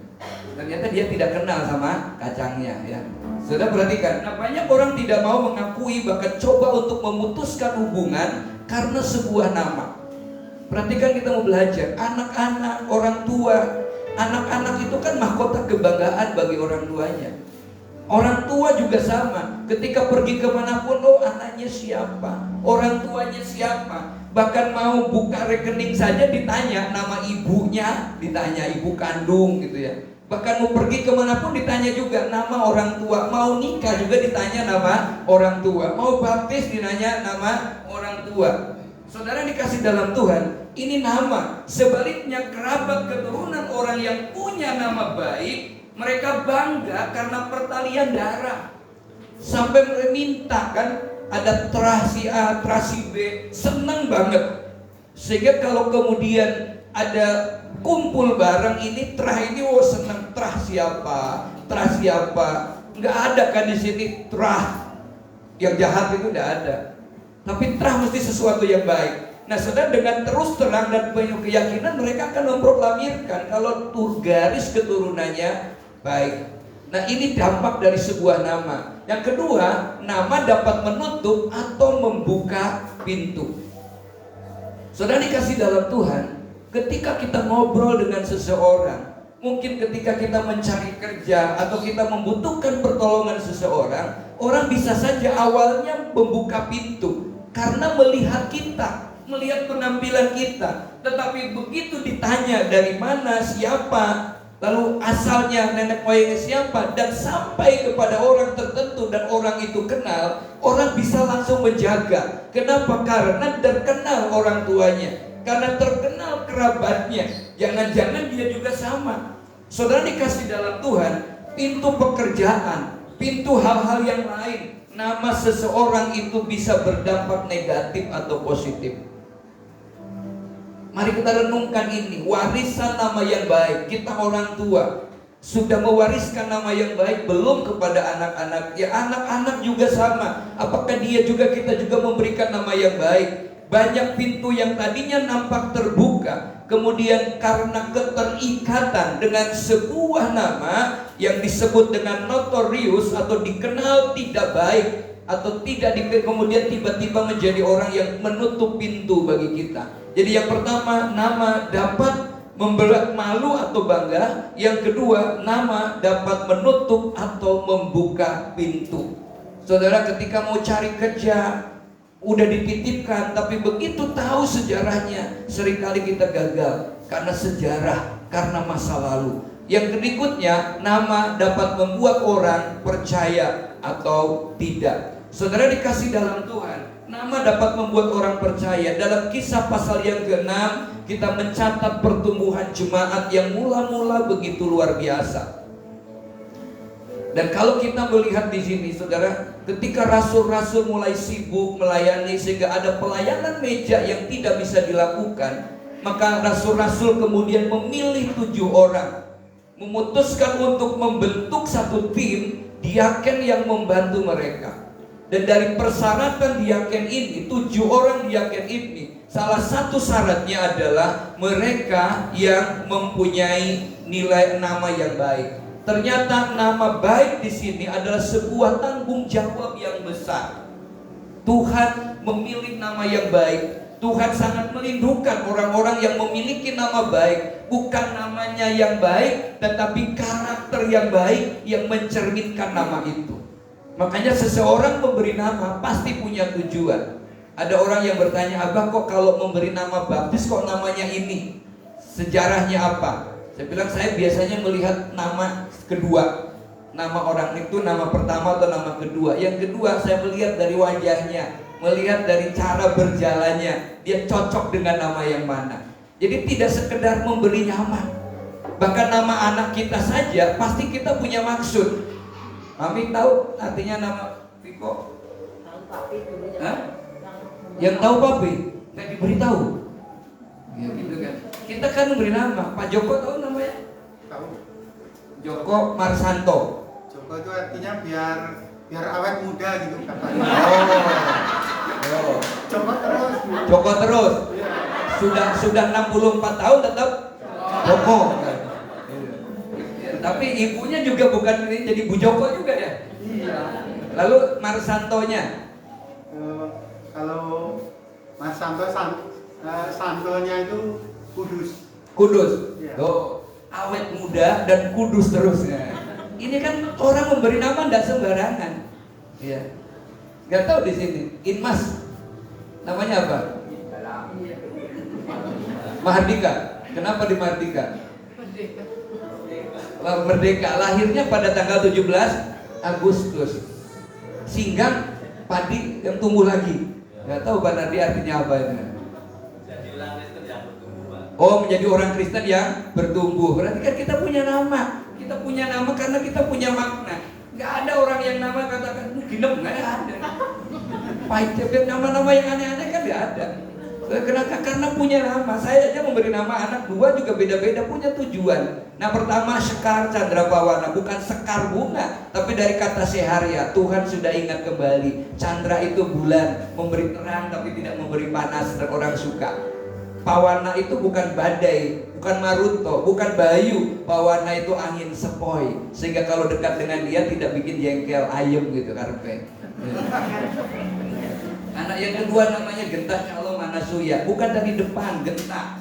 Ternyata dia tidak kenal sama kacangnya ya. Sudah perhatikan, nah banyak orang tidak mau mengakui, bahkan coba untuk memutuskan hubungan karena sebuah nama. Perhatikan, kita mau belajar, anak-anak, orang tua. Anak-anak itu kan mahkota kebanggaan bagi orang tuanya. Orang tua juga sama, ketika pergi kemanapun, oh anaknya siapa, orang tuanya siapa. Bahkan mau buka rekening saja ditanya nama ibunya, ditanya ibu kandung gitu ya. Bahkan mau pergi kemanapun ditanya juga nama orang tua. Mau nikah juga ditanya nama orang tua. Mau baptis ditanya nama orang tua. Saudara dikasih dalam Tuhan, ini nama. Sebaliknya kerabat keturunan orang yang punya nama baik, mereka bangga karena pertalian darah. Sampai minta kan, ada terasi A, terasi B, senang banget. Sehingga kalau kemudian ada kumpul bareng ini, terah ini, oh senang, terah siapa, terah siapa. Nggak ada kan di sini terah yang jahat, itu nggak ada. Tapi terah mesti sesuatu yang baik. Nah, saudara, dengan terus terang dan penuh keyakinan mereka akan memproklamirkan kalau garis keturunannya baik. Nah, ini dampak dari sebuah nama. Yang kedua, nama dapat menutup atau membuka pintu. Saudara dikasih dalam Tuhan, ketika kita ngobrol dengan seseorang, mungkin ketika kita mencari kerja atau kita membutuhkan pertolongan seseorang, orang bisa saja awalnya membuka pintu karena melihat kita, melihat penampilan kita. Tetapi begitu ditanya dari mana, siapa, lalu asalnya nenek moyangnya siapa, dan sampai kepada orang tertentu dan orang itu kenal, orang bisa langsung menjaga. Kenapa? Karena terkenal orang tuanya, karena terkenal kerabatnya. Jangan-jangan dia juga sama. Saudara dikasih dalam Tuhan, pintu pekerjaan, pintu hal-hal yang lain, nama seseorang itu bisa berdampak negatif atau positif. Mari kita renungkan ini, warisan nama yang baik. Kita orang tua sudah mewariskan nama yang baik belum kepada anak-anak? Ya, anak-anak juga sama. Apakah kita juga memberikan nama yang baik? Banyak pintu yang tadinya nampak terbuka, kemudian karena keterikatan dengan sebuah nama yang disebut dengan notorius atau dikenal tidak baik atau tidak, kemudian tiba-tiba menjadi orang yang menutup pintu bagi kita. Jadi yang pertama, nama dapat membuat malu atau bangga. Yang kedua, nama dapat menutup atau membuka pintu. Saudara, ketika mau cari kerja, udah dititipkan, tapi begitu tahu sejarahnya, seringkali kita gagal karena sejarah, karena masa lalu. Yang berikutnya, nama dapat membuat orang percaya atau tidak. Saudara dikasih dalam Tuhan, nama dapat membuat orang percaya. Dalam Kisah pasal yang ke-6, kita mencatat pertumbuhan jemaat yang mula-mula begitu luar biasa. Dan kalau kita melihat di sini, saudara, ketika rasul-rasul mulai sibuk melayani sehingga ada pelayanan meja yang tidak bisa dilakukan, maka rasul-rasul kemudian memilih 7 orang, memutuskan untuk membentuk satu tim diaken yang membantu mereka. Dan dari persyaratan diaken ini, 7 orang diaken ini, salah satu syaratnya adalah mereka yang mempunyai nilai nama yang baik. Ternyata nama baik di sini adalah sebuah tanggung jawab yang besar. Tuhan memilih nama yang baik. Tuhan sangat melindungi orang-orang yang memiliki nama baik. Bukan namanya yang baik, tetapi karakter yang baik yang mencerminkan nama itu. Makanya seseorang memberi nama pasti punya tujuan. Ada orang yang bertanya, "Abah, kok kalau memberi nama baptis kok namanya ini? Sejarahnya apa?" Saya bilang, saya biasanya melihat nama kedua. Nama orang itu nama pertama atau nama kedua. Yang kedua saya melihat dari wajahnya, melihat dari cara berjalannya, dia cocok dengan nama yang mana. Jadi tidak sekedar memberi nama. Bahkan nama anak kita saja pasti kita punya maksud. Mami tahu artinya nama Viko? Tahu papi dulunya. Hah? Yang tahu papi? Nggak diberitahu. Ya gitu kan. Kita kan memberi nama. Pak Joko tahu namanya? Tahu. Joko Marsanto. Joko itu artinya biar awet muda gitu katanya. Oh. Joko terus. Joko terus. Iya. Sudah 64 tahun tetap Joko. Tapi ibunya juga bukan ini, jadi Bu Joko juga ya. Iya. Lalu Marsantonya? Kalau Mas Santonya itu Kudus. Kudus. Iya. Oh, awet muda dan kudus terusnya. Ini kan orang memberi nama tidak sembarangan. Iya. Gak tahu di sini. Inmas. Namanya apa? Mahardika. Kenapa di Mahardika? Merdeka. Lahirnya pada tanggal 17 Agustus. Singgang, padi yang tumbuh lagi. Gak tahu Pak Nardi artinya apa ini. Oh, menjadi orang Kristen yang bertumbuh. Berarti kan kita punya nama. Kita punya nama karena kita punya makna. Gak ada orang yang nama katakan ginep, gak ada. Pahit, nama-nama yang aneh-aneh kan gak ada. Kenapa? Karena punya nama. Saya aja memberi nama anak 2 juga beda-beda, punya tujuan. Nah, pertama Sekar Candrapawana, bukan sekar bunga, tapi dari kata seharia. Tuhan sudah ingat kembali. Chandra itu bulan, memberi terang tapi tidak memberi panas dan orang suka. Pawana itu bukan badai, bukan maruto, bukan bayu. Pawana itu angin sepoi, sehingga kalau dekat dengan dia tidak bikin jengkel, ayem gitu karpe. Anak yang kedua namanya Genta Calom Anasuya, bukan dari depan genta,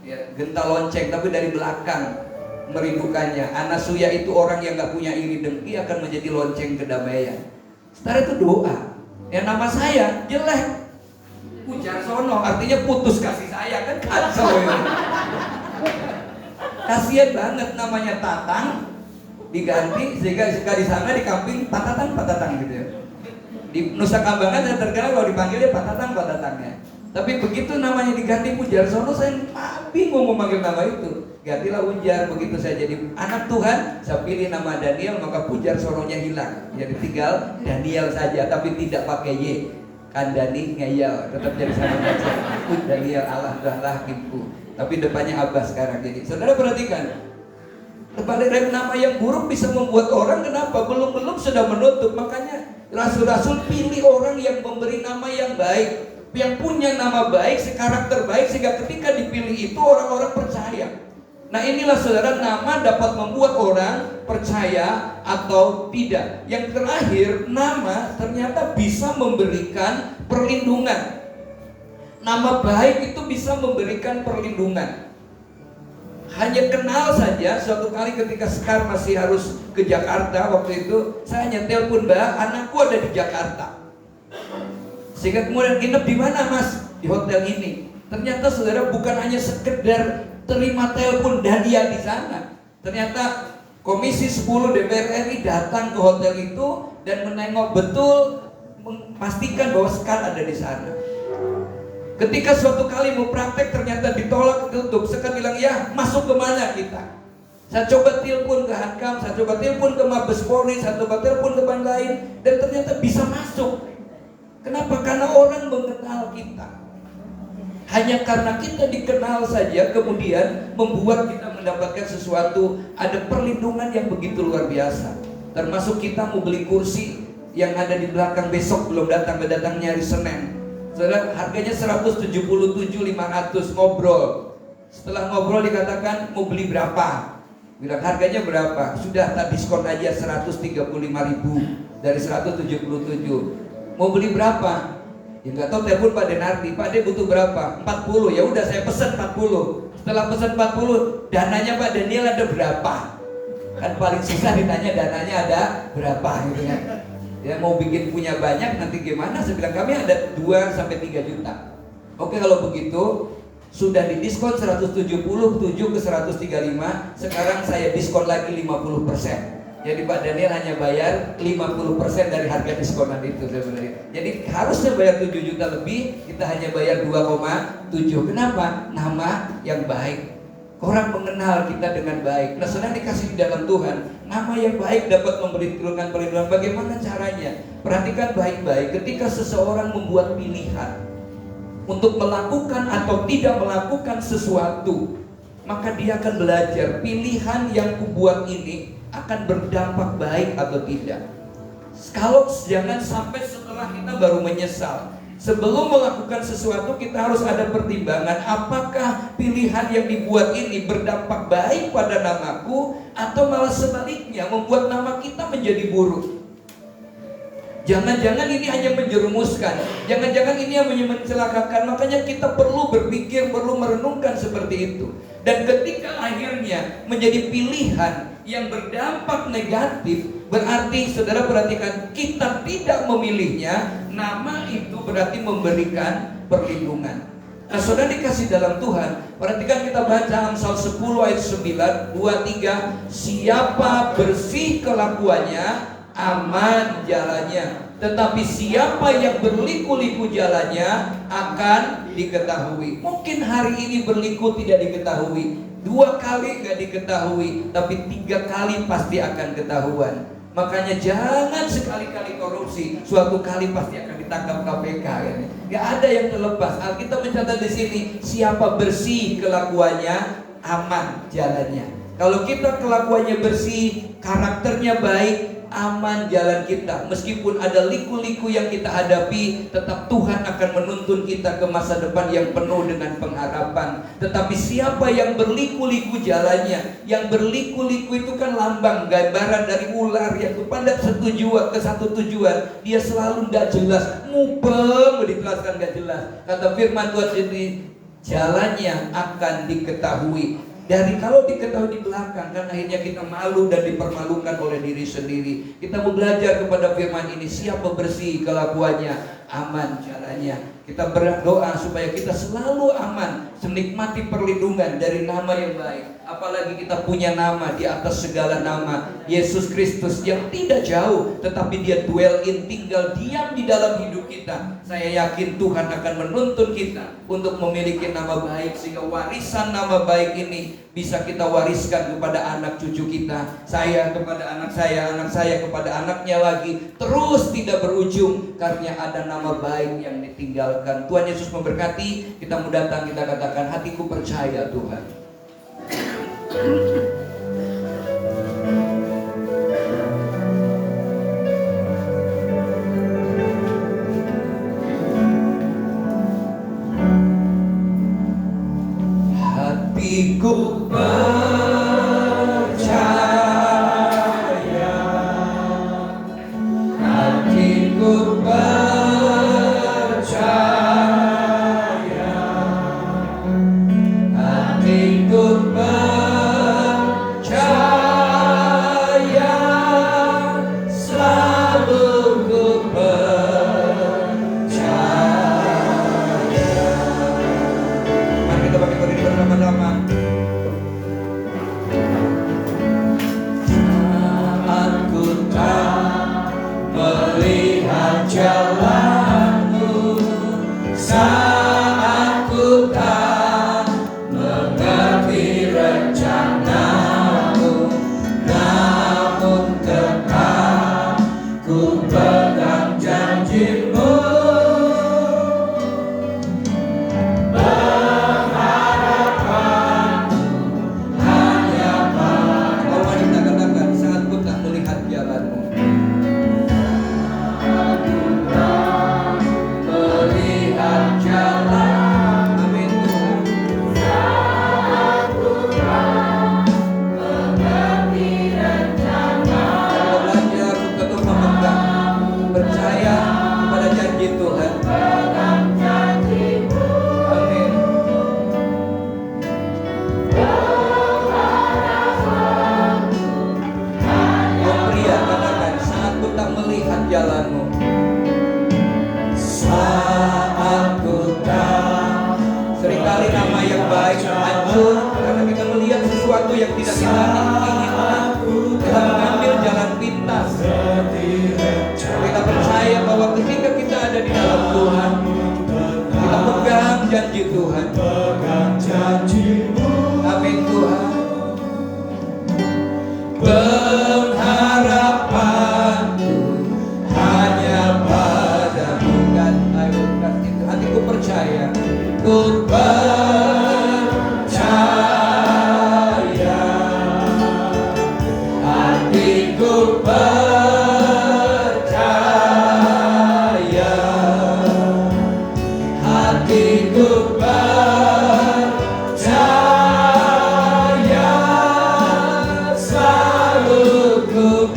ya, genta lonceng, tapi dari belakang merindukannya. Anasuya itu orang yang gak punya iri dengki akan menjadi lonceng kedamaian. Setelah itu doa. Ya, nama saya jelek, Pujar Sono, artinya putus kasih sayang, kan kacau ya. Kasian banget namanya Tatang diganti sehingga di sana di kampung Patatang gitu ya. Di Nusa Kambangan saya terkenal kalau dipanggilnya Patatangnya. Tapi begitu namanya diganti Pujarsono, saya bingung mau manggil nama itu. Gantilah Ujar. Begitu saya jadi anak Tuhan, saya pilih nama Daniel, maka Pujarsononya hilang. Jadi tinggal Daniel saja, tapi tidak pakai Y. Kandani ngeyel, tetap jadi sama saja. Daniel Allah hakimku. Tapi depannya Abbas sekarang. Jadi saudara perhatikan, dari nama yang buruk bisa membuat orang, kenapa? Belum sudah menutup. Makanya rasul-rasul pilih orang yang memberi nama yang baik, yang punya nama baik, sekarakter baik, sehingga ketika dipilih itu orang-orang percaya. Nah inilah saudara, nama dapat membuat orang percaya atau tidak. Yang terakhir, nama ternyata bisa memberikan perlindungan. Nama baik itu bisa memberikan perlindungan. Hanya kenal saja, suatu kali ketika Sekar masih harus ke Jakarta, waktu itu saya hanya telepon, Mbak, anakku ada di Jakarta. Sehingga kemudian nginep di mana, Mas? Di hotel ini. Ternyata saudara bukan hanya sekedar terima telepon dan dia di sana. Ternyata Komisi 10 DPR RI datang ke hotel itu dan menengok betul, memastikan bahwa Sekar ada di sana. Ketika suatu kali mau praktek ternyata ditolak, ditutup. Sekar bilang, ya masuk kemana kita? Saya coba telepon ke Hankam, saya coba telepon ke Mabes Polri, saya coba telepon ke bank lain, dan ternyata bisa masuk. Kenapa? Karena orang mengenal kita. Hanya karena kita dikenal saja kemudian membuat kita mendapatkan sesuatu. Ada perlindungan yang begitu luar biasa. Termasuk kita mau beli kursi yang ada di belakang, besok belum datang nyari Senin. Saudara, harganya 177.500, ngobrol. Setelah ngobrol dikatakan mau beli berapa? Bilang harganya berapa? Sudah tak diskon aja 135.000 dari 177. Mau beli berapa? Ya nggak tahu, telepon Pak Denardi, Pak De butuh berapa? 40. Ya udah saya pesan 40. Setelah pesan 40, dananya Pak Daniel ada berapa? Kan paling susah ditanya dananya ada berapa gitu kan. Ya mau bikin punya banyak nanti gimana? Saya bilang kami ada 2-3 juta. Oke, kalau begitu sudah didiskon 177 ke 135, sekarang saya diskon lagi 50%. Jadi Pak Daniel hanya bayar 50% dari harga diskonan itu sebenarnya. Jadi harusnya bayar 7 juta lebih, kita hanya bayar 2,7. Kenapa? Nama yang baik. Orang mengenal kita dengan baik. Nah, saudara dikasih di dalam Tuhan, nama yang baik dapat memberikan perlindungan. Bagaimana caranya? Perhatikan baik-baik. Ketika seseorang membuat pilihan untuk melakukan atau tidak melakukan sesuatu, maka dia akan belajar pilihan yang kubuat ini akan berdampak baik atau tidak. Kalau jangan sampai setelah kita baru menyesal. Sebelum melakukan sesuatu kita harus ada pertimbangan, apakah pilihan yang dibuat ini berdampak baik pada namaku atau malah sebaliknya membuat nama kita menjadi buruk. Jangan-jangan ini hanya menjerumuskan, jangan-jangan ini yang mencelakakan. Makanya kita perlu berpikir, perlu merenungkan seperti itu. Dan ketika akhirnya menjadi pilihan yang berdampak negatif, berarti saudara perhatikan, kita tidak memilihnya, nama itu berarti memberikan perlindungan. Nah, saudara dikasih dalam Tuhan, perhatikan kita baca Amsal 10 ayat 9, 2-3. Siapa bersih kelakuannya, aman jalannya, tetapi siapa yang berliku-liku jalannya akan diketahui. Mungkin hari ini berliku tidak diketahui, 2 kali nggak diketahui, tapi 3 kali pasti akan ketahuan. Makanya jangan sekali-kali korupsi, suatu kali pasti akan ditangkap KPK. Nggak ada yang terlepas. Alkitab mencatat di sini, siapa bersih kelakuannya, aman jalannya. Kalau kita kelakuannya bersih, karakternya baik, aman jalan kita. Meskipun ada liku-liku yang kita hadapi, tetap Tuhan akan menuntun kita ke masa depan yang penuh dengan pengharapan. Tetapi siapa yang berliku-liku jalannya, yang berliku-liku itu kan lambang, gambaran dari ular yang pada satu tujuan, dia selalu tidak jelas, mubeng, ditelaskan gak jelas. Kata firman Tuhan ini, jalannya akan diketahui. Dari kalau diketahui di belakang, kan akhirnya kita malu dan dipermalukan oleh diri sendiri. Kita mau belajar kepada firman ini, siapa bersih kelakuannya, aman caranya. Kita berdoa supaya kita selalu aman, menikmati perlindungan dari nama yang baik. Apalagi kita punya nama di atas segala nama, Yesus Kristus, yang tidak jauh, tetapi Dia dwell in, tinggal diam di dalam hidup kita. Saya yakin Tuhan akan menuntun kita untuk memiliki nama baik, sehingga warisan nama baik ini bisa kita wariskan kepada anak cucu kita. Saya kepada anak saya kepada anaknya lagi. Terus tidak berujung karena ada nama baik yang ditinggalkan. Tuhan Yesus memberkati. Kita mau datang, kita katakan, hatiku percaya Tuhan. Hatiku percaya, hatiku percaya, hatiku percaya, selalu ku percaya. Mari kita bagi berdiri bersama-sama. Saat ku tak melihat jalanmu, saat ku tak mengerti rencanamu, namun tetap ku pegang janjimu. Jalanmu, saat ku tak. Seringkali nama yang baik hancur karena kita melihat sesuatu yang tidak kita inginkan. Kita mengambil jalan pintas. Kita percaya bahwa ketika kita ada di dalam Tuhan, kita pegang janji Tuhan. Amin Tuhan. Pengharapanku hanya padamu, kan? Ayo kasih itu. Hatiku percaya, ku percaya, hatiku percaya, hatiku percaya, selalu ku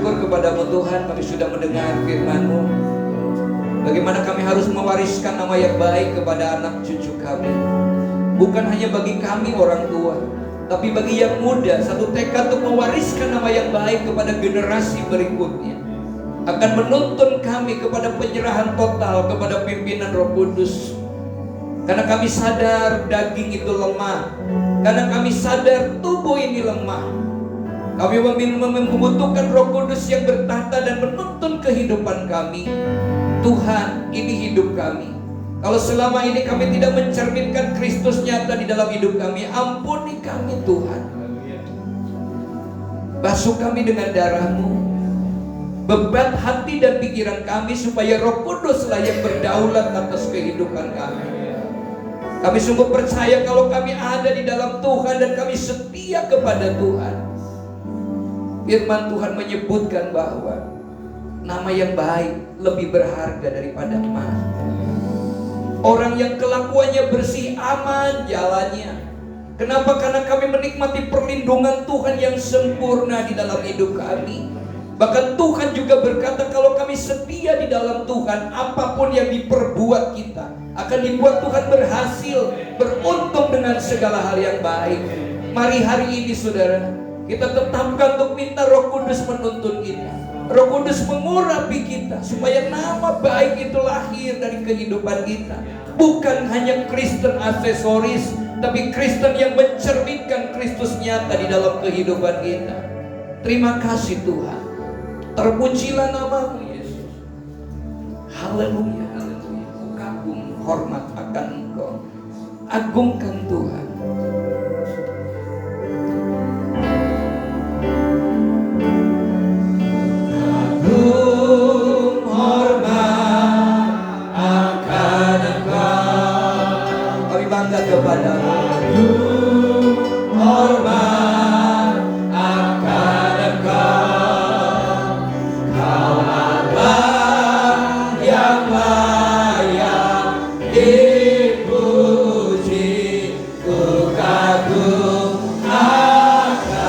kepadamu Tuhan, kami sudah mendengar firman-Mu. Bagaimana kami harus mewariskan nama yang baik kepada anak cucu kami. Bukan hanya bagi kami orang tua, tapi bagi yang muda, satu tekad untuk mewariskan nama yang baik kepada generasi berikutnya. Akan menuntun kami kepada penyerahan total kepada pimpinan Roh Kudus. Karena kami sadar daging itu lemah, karena kami sadar tubuh ini lemah. Kami membutuhkan Roh Kudus yang bertahta dan menuntun kehidupan kami. Tuhan, ini hidup kami. Kalau selama ini kami tidak mencerminkan Kristus nyata di dalam hidup kami, ampuni kami Tuhan. Basuh kami dengan darah-Mu. beban hati dan pikiran kami, supaya Roh Kuduslah yang berdaulat atas kehidupan kami. Kami sungguh percaya kalau kami ada di dalam Tuhan dan kami setia kepada Tuhan. Firman Tuhan menyebutkan bahwa nama yang baik lebih berharga daripada emas. Orang yang kelakuannya bersih, aman jalannya. Kenapa? Karena kami menikmati perlindungan Tuhan yang sempurna di dalam hidup kami. Bahkan Tuhan juga berkata kalau kami setia di dalam Tuhan, apapun yang diperbuat kita akan dibuat Tuhan berhasil, beruntung dengan segala hal yang baik. Mari hari ini saudara, kita tetapkan untuk minta Roh Kudus menuntun kita, Roh Kudus mengurapi kita, supaya nama baik itu lahir dari kehidupan kita. Bukan hanya Kristen aksesoris, tapi Kristen yang mencerminkan Kristus nyata di dalam kehidupan kita. Terima kasih Tuhan. Terpujilah namamu Yesus. Haleluya, haleluya. Kagum hormat akan Engkau. Agungkan Tuhan. Kagum hormat akan Engkau. Kami bangga kepadamu. Kagum hormat akan Engkau. Kau Allah yang layak dipuji. Ku kagum akan.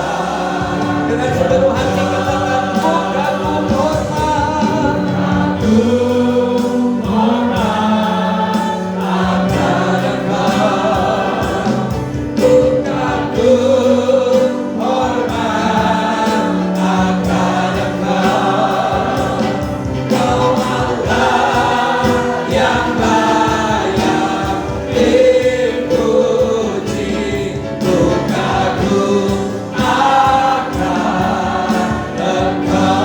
Dengan sepenuh hati katakan ku kagum hormat. Kagum hormat akan Engkau. Ku kagum hormat akan Engkau. Kau Allah yang layak dipuji. Ku kagum akan Engkau.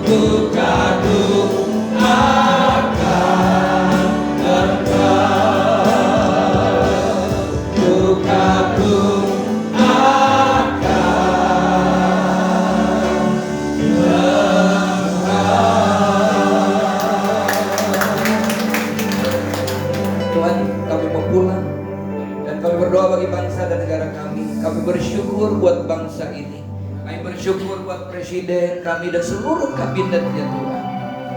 Ku kagum akan Engkau. Ku kagum Tuhan, kami mau pulang dan kami berdoa bagi bangsa dan negara kami. Kami bersyukur buat bangsa ini. Kami bersyukur buat presiden kami dan seluruh kabinetnya Tuhan.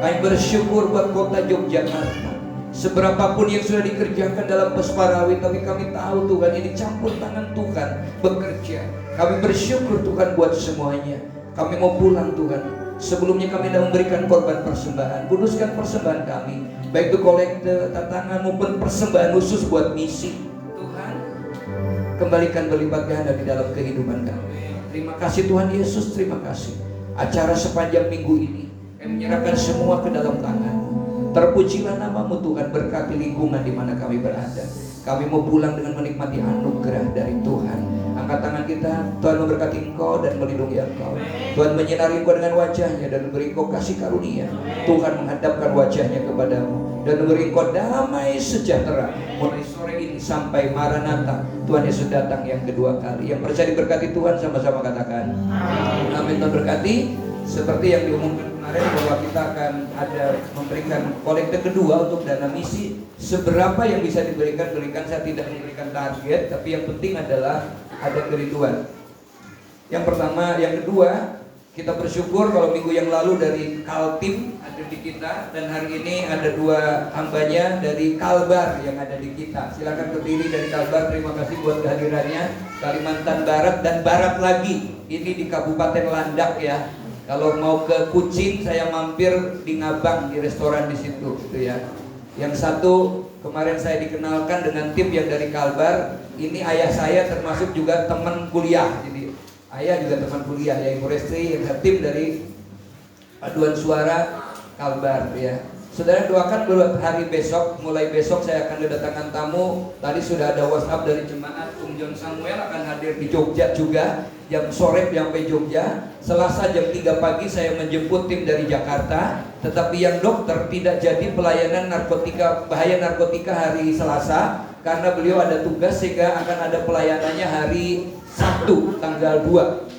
Kami bersyukur buat kota Yogyakarta. Seberapapun yang sudah dikerjakan dalam Pesparawi, tapi kami tahu Tuhan ini campur tangan Tuhan bekerja. Kami bersyukur Tuhan buat semuanya. Kami mau pulang Tuhan. Sebelumnya kami dah memberikan korban persembahan. Kuduskan persembahan kami, baik itu kolekte, tantangan maupun persembahan khusus buat misi. Tuhan, kembalikan berlipat ganda di dalam kehidupan kami. Terima kasih Tuhan Yesus, terima kasih. Acara sepanjang minggu ini kami menyerahkan semua ke dalam tangan-Mu. Terpujilah namamu Tuhan, berkati lingkungan di mana kami berada. Kami mau pulang dengan menikmati anugerah dari Tuhan. Angkat tangan kita, Tuhan memberkati Engkau dan melindungi Engkau. Tuhan menyinari Engkau dengan wajahnya dan memberi Engkau kasih karunia. Tuhan menghadapkan wajahnya kepadamu dan memberi Engkau damai sejahtera mulai sore ini sampai Maranatha, Tuhan Yesus datang yang kedua kali. Yang percaya diberkati Tuhan sama-sama katakan amin. Tuhan berkati. Seperti yang diumumkan kemarin bahwa kita akan ada memberikan kolekte kedua untuk dana misi. Seberapa yang bisa diberikan, saya tidak memberikan target, tapi yang penting adalah ada kerinduan. Yang pertama, yang kedua, kita bersyukur kalau minggu yang lalu dari Kaltim ada di kita, dan hari ini ada dua hambanya dari Kalbar yang ada di kita. Silakan berdiri dari Kalbar. Terima kasih buat kehadirannya. Kalimantan Barat dan Barat lagi. Ini di Kabupaten Landak ya. Kalau mau ke Kucing, saya mampir di Ngabang di restoran di situ, gitu ya. Yang satu kemarin saya dikenalkan dengan tim yang dari Kalbar. Ini ayah saya termasuk juga teman kuliah. Jadi ayah juga teman kuliah ya, Ibu Restri, yang tim dari Paduan Suara Kalbar ya. Saudara doakan buat hari besok. Mulai besok saya akan kedatangan tamu. Tadi sudah ada WhatsApp dari jemaat. John Samuel akan hadir di Jogja juga. Jam sore sampai Jogja. Selasa jam 3 pagi saya menjemput tim dari Jakarta. Tetapi yang dokter tidak jadi pelayanan narkotika, bahaya narkotika hari Selasa, karena beliau ada tugas, sehingga akan ada pelayanannya hari Sabtu tanggal 2.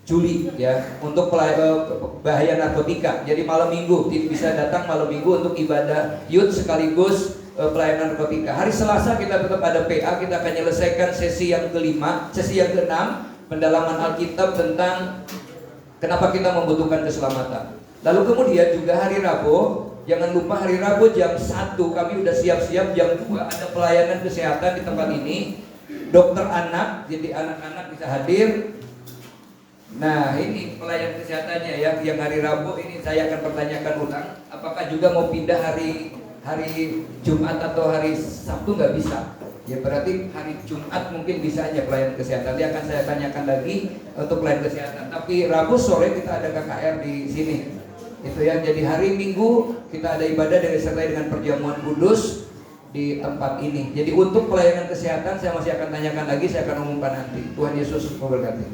Juli ya, untuk bahaya narkotika. Jadi malam minggu bisa datang malam minggu untuk ibadah youth sekaligus pelayanan narkotika. Hari Selasa kita tetap ada PA, kita akan menyelesaikan sesi yang kelima, sesi yang keenam, pendalaman Alkitab tentang kenapa kita membutuhkan keselamatan. Lalu kemudian juga hari Rabu, jangan lupa hari Rabu jam 1 kami udah siap-siap, jam 2 ada pelayanan kesehatan di tempat ini. Dokter anak, jadi anak-anak bisa hadir. Nah ini pelayan kesehatannya ya, yang hari Rabu ini saya akan pertanyakan ulang, apakah juga mau pindah hari Jumat atau hari Sabtu? Nggak bisa. Ya berarti hari Jumat mungkin bisa aja pelayan kesehatan. Dia akan saya tanyakan lagi untuk pelayan kesehatan. Tapi Rabu sore kita ada KKR di sini. Itu ya. Jadi hari Minggu kita ada ibadah dan disertai dengan perjamuan kudus di tempat ini. Jadi untuk pelayanan kesehatan saya masih akan tanyakan lagi, saya akan umumkan nanti. Tuhan Yesus memberkati.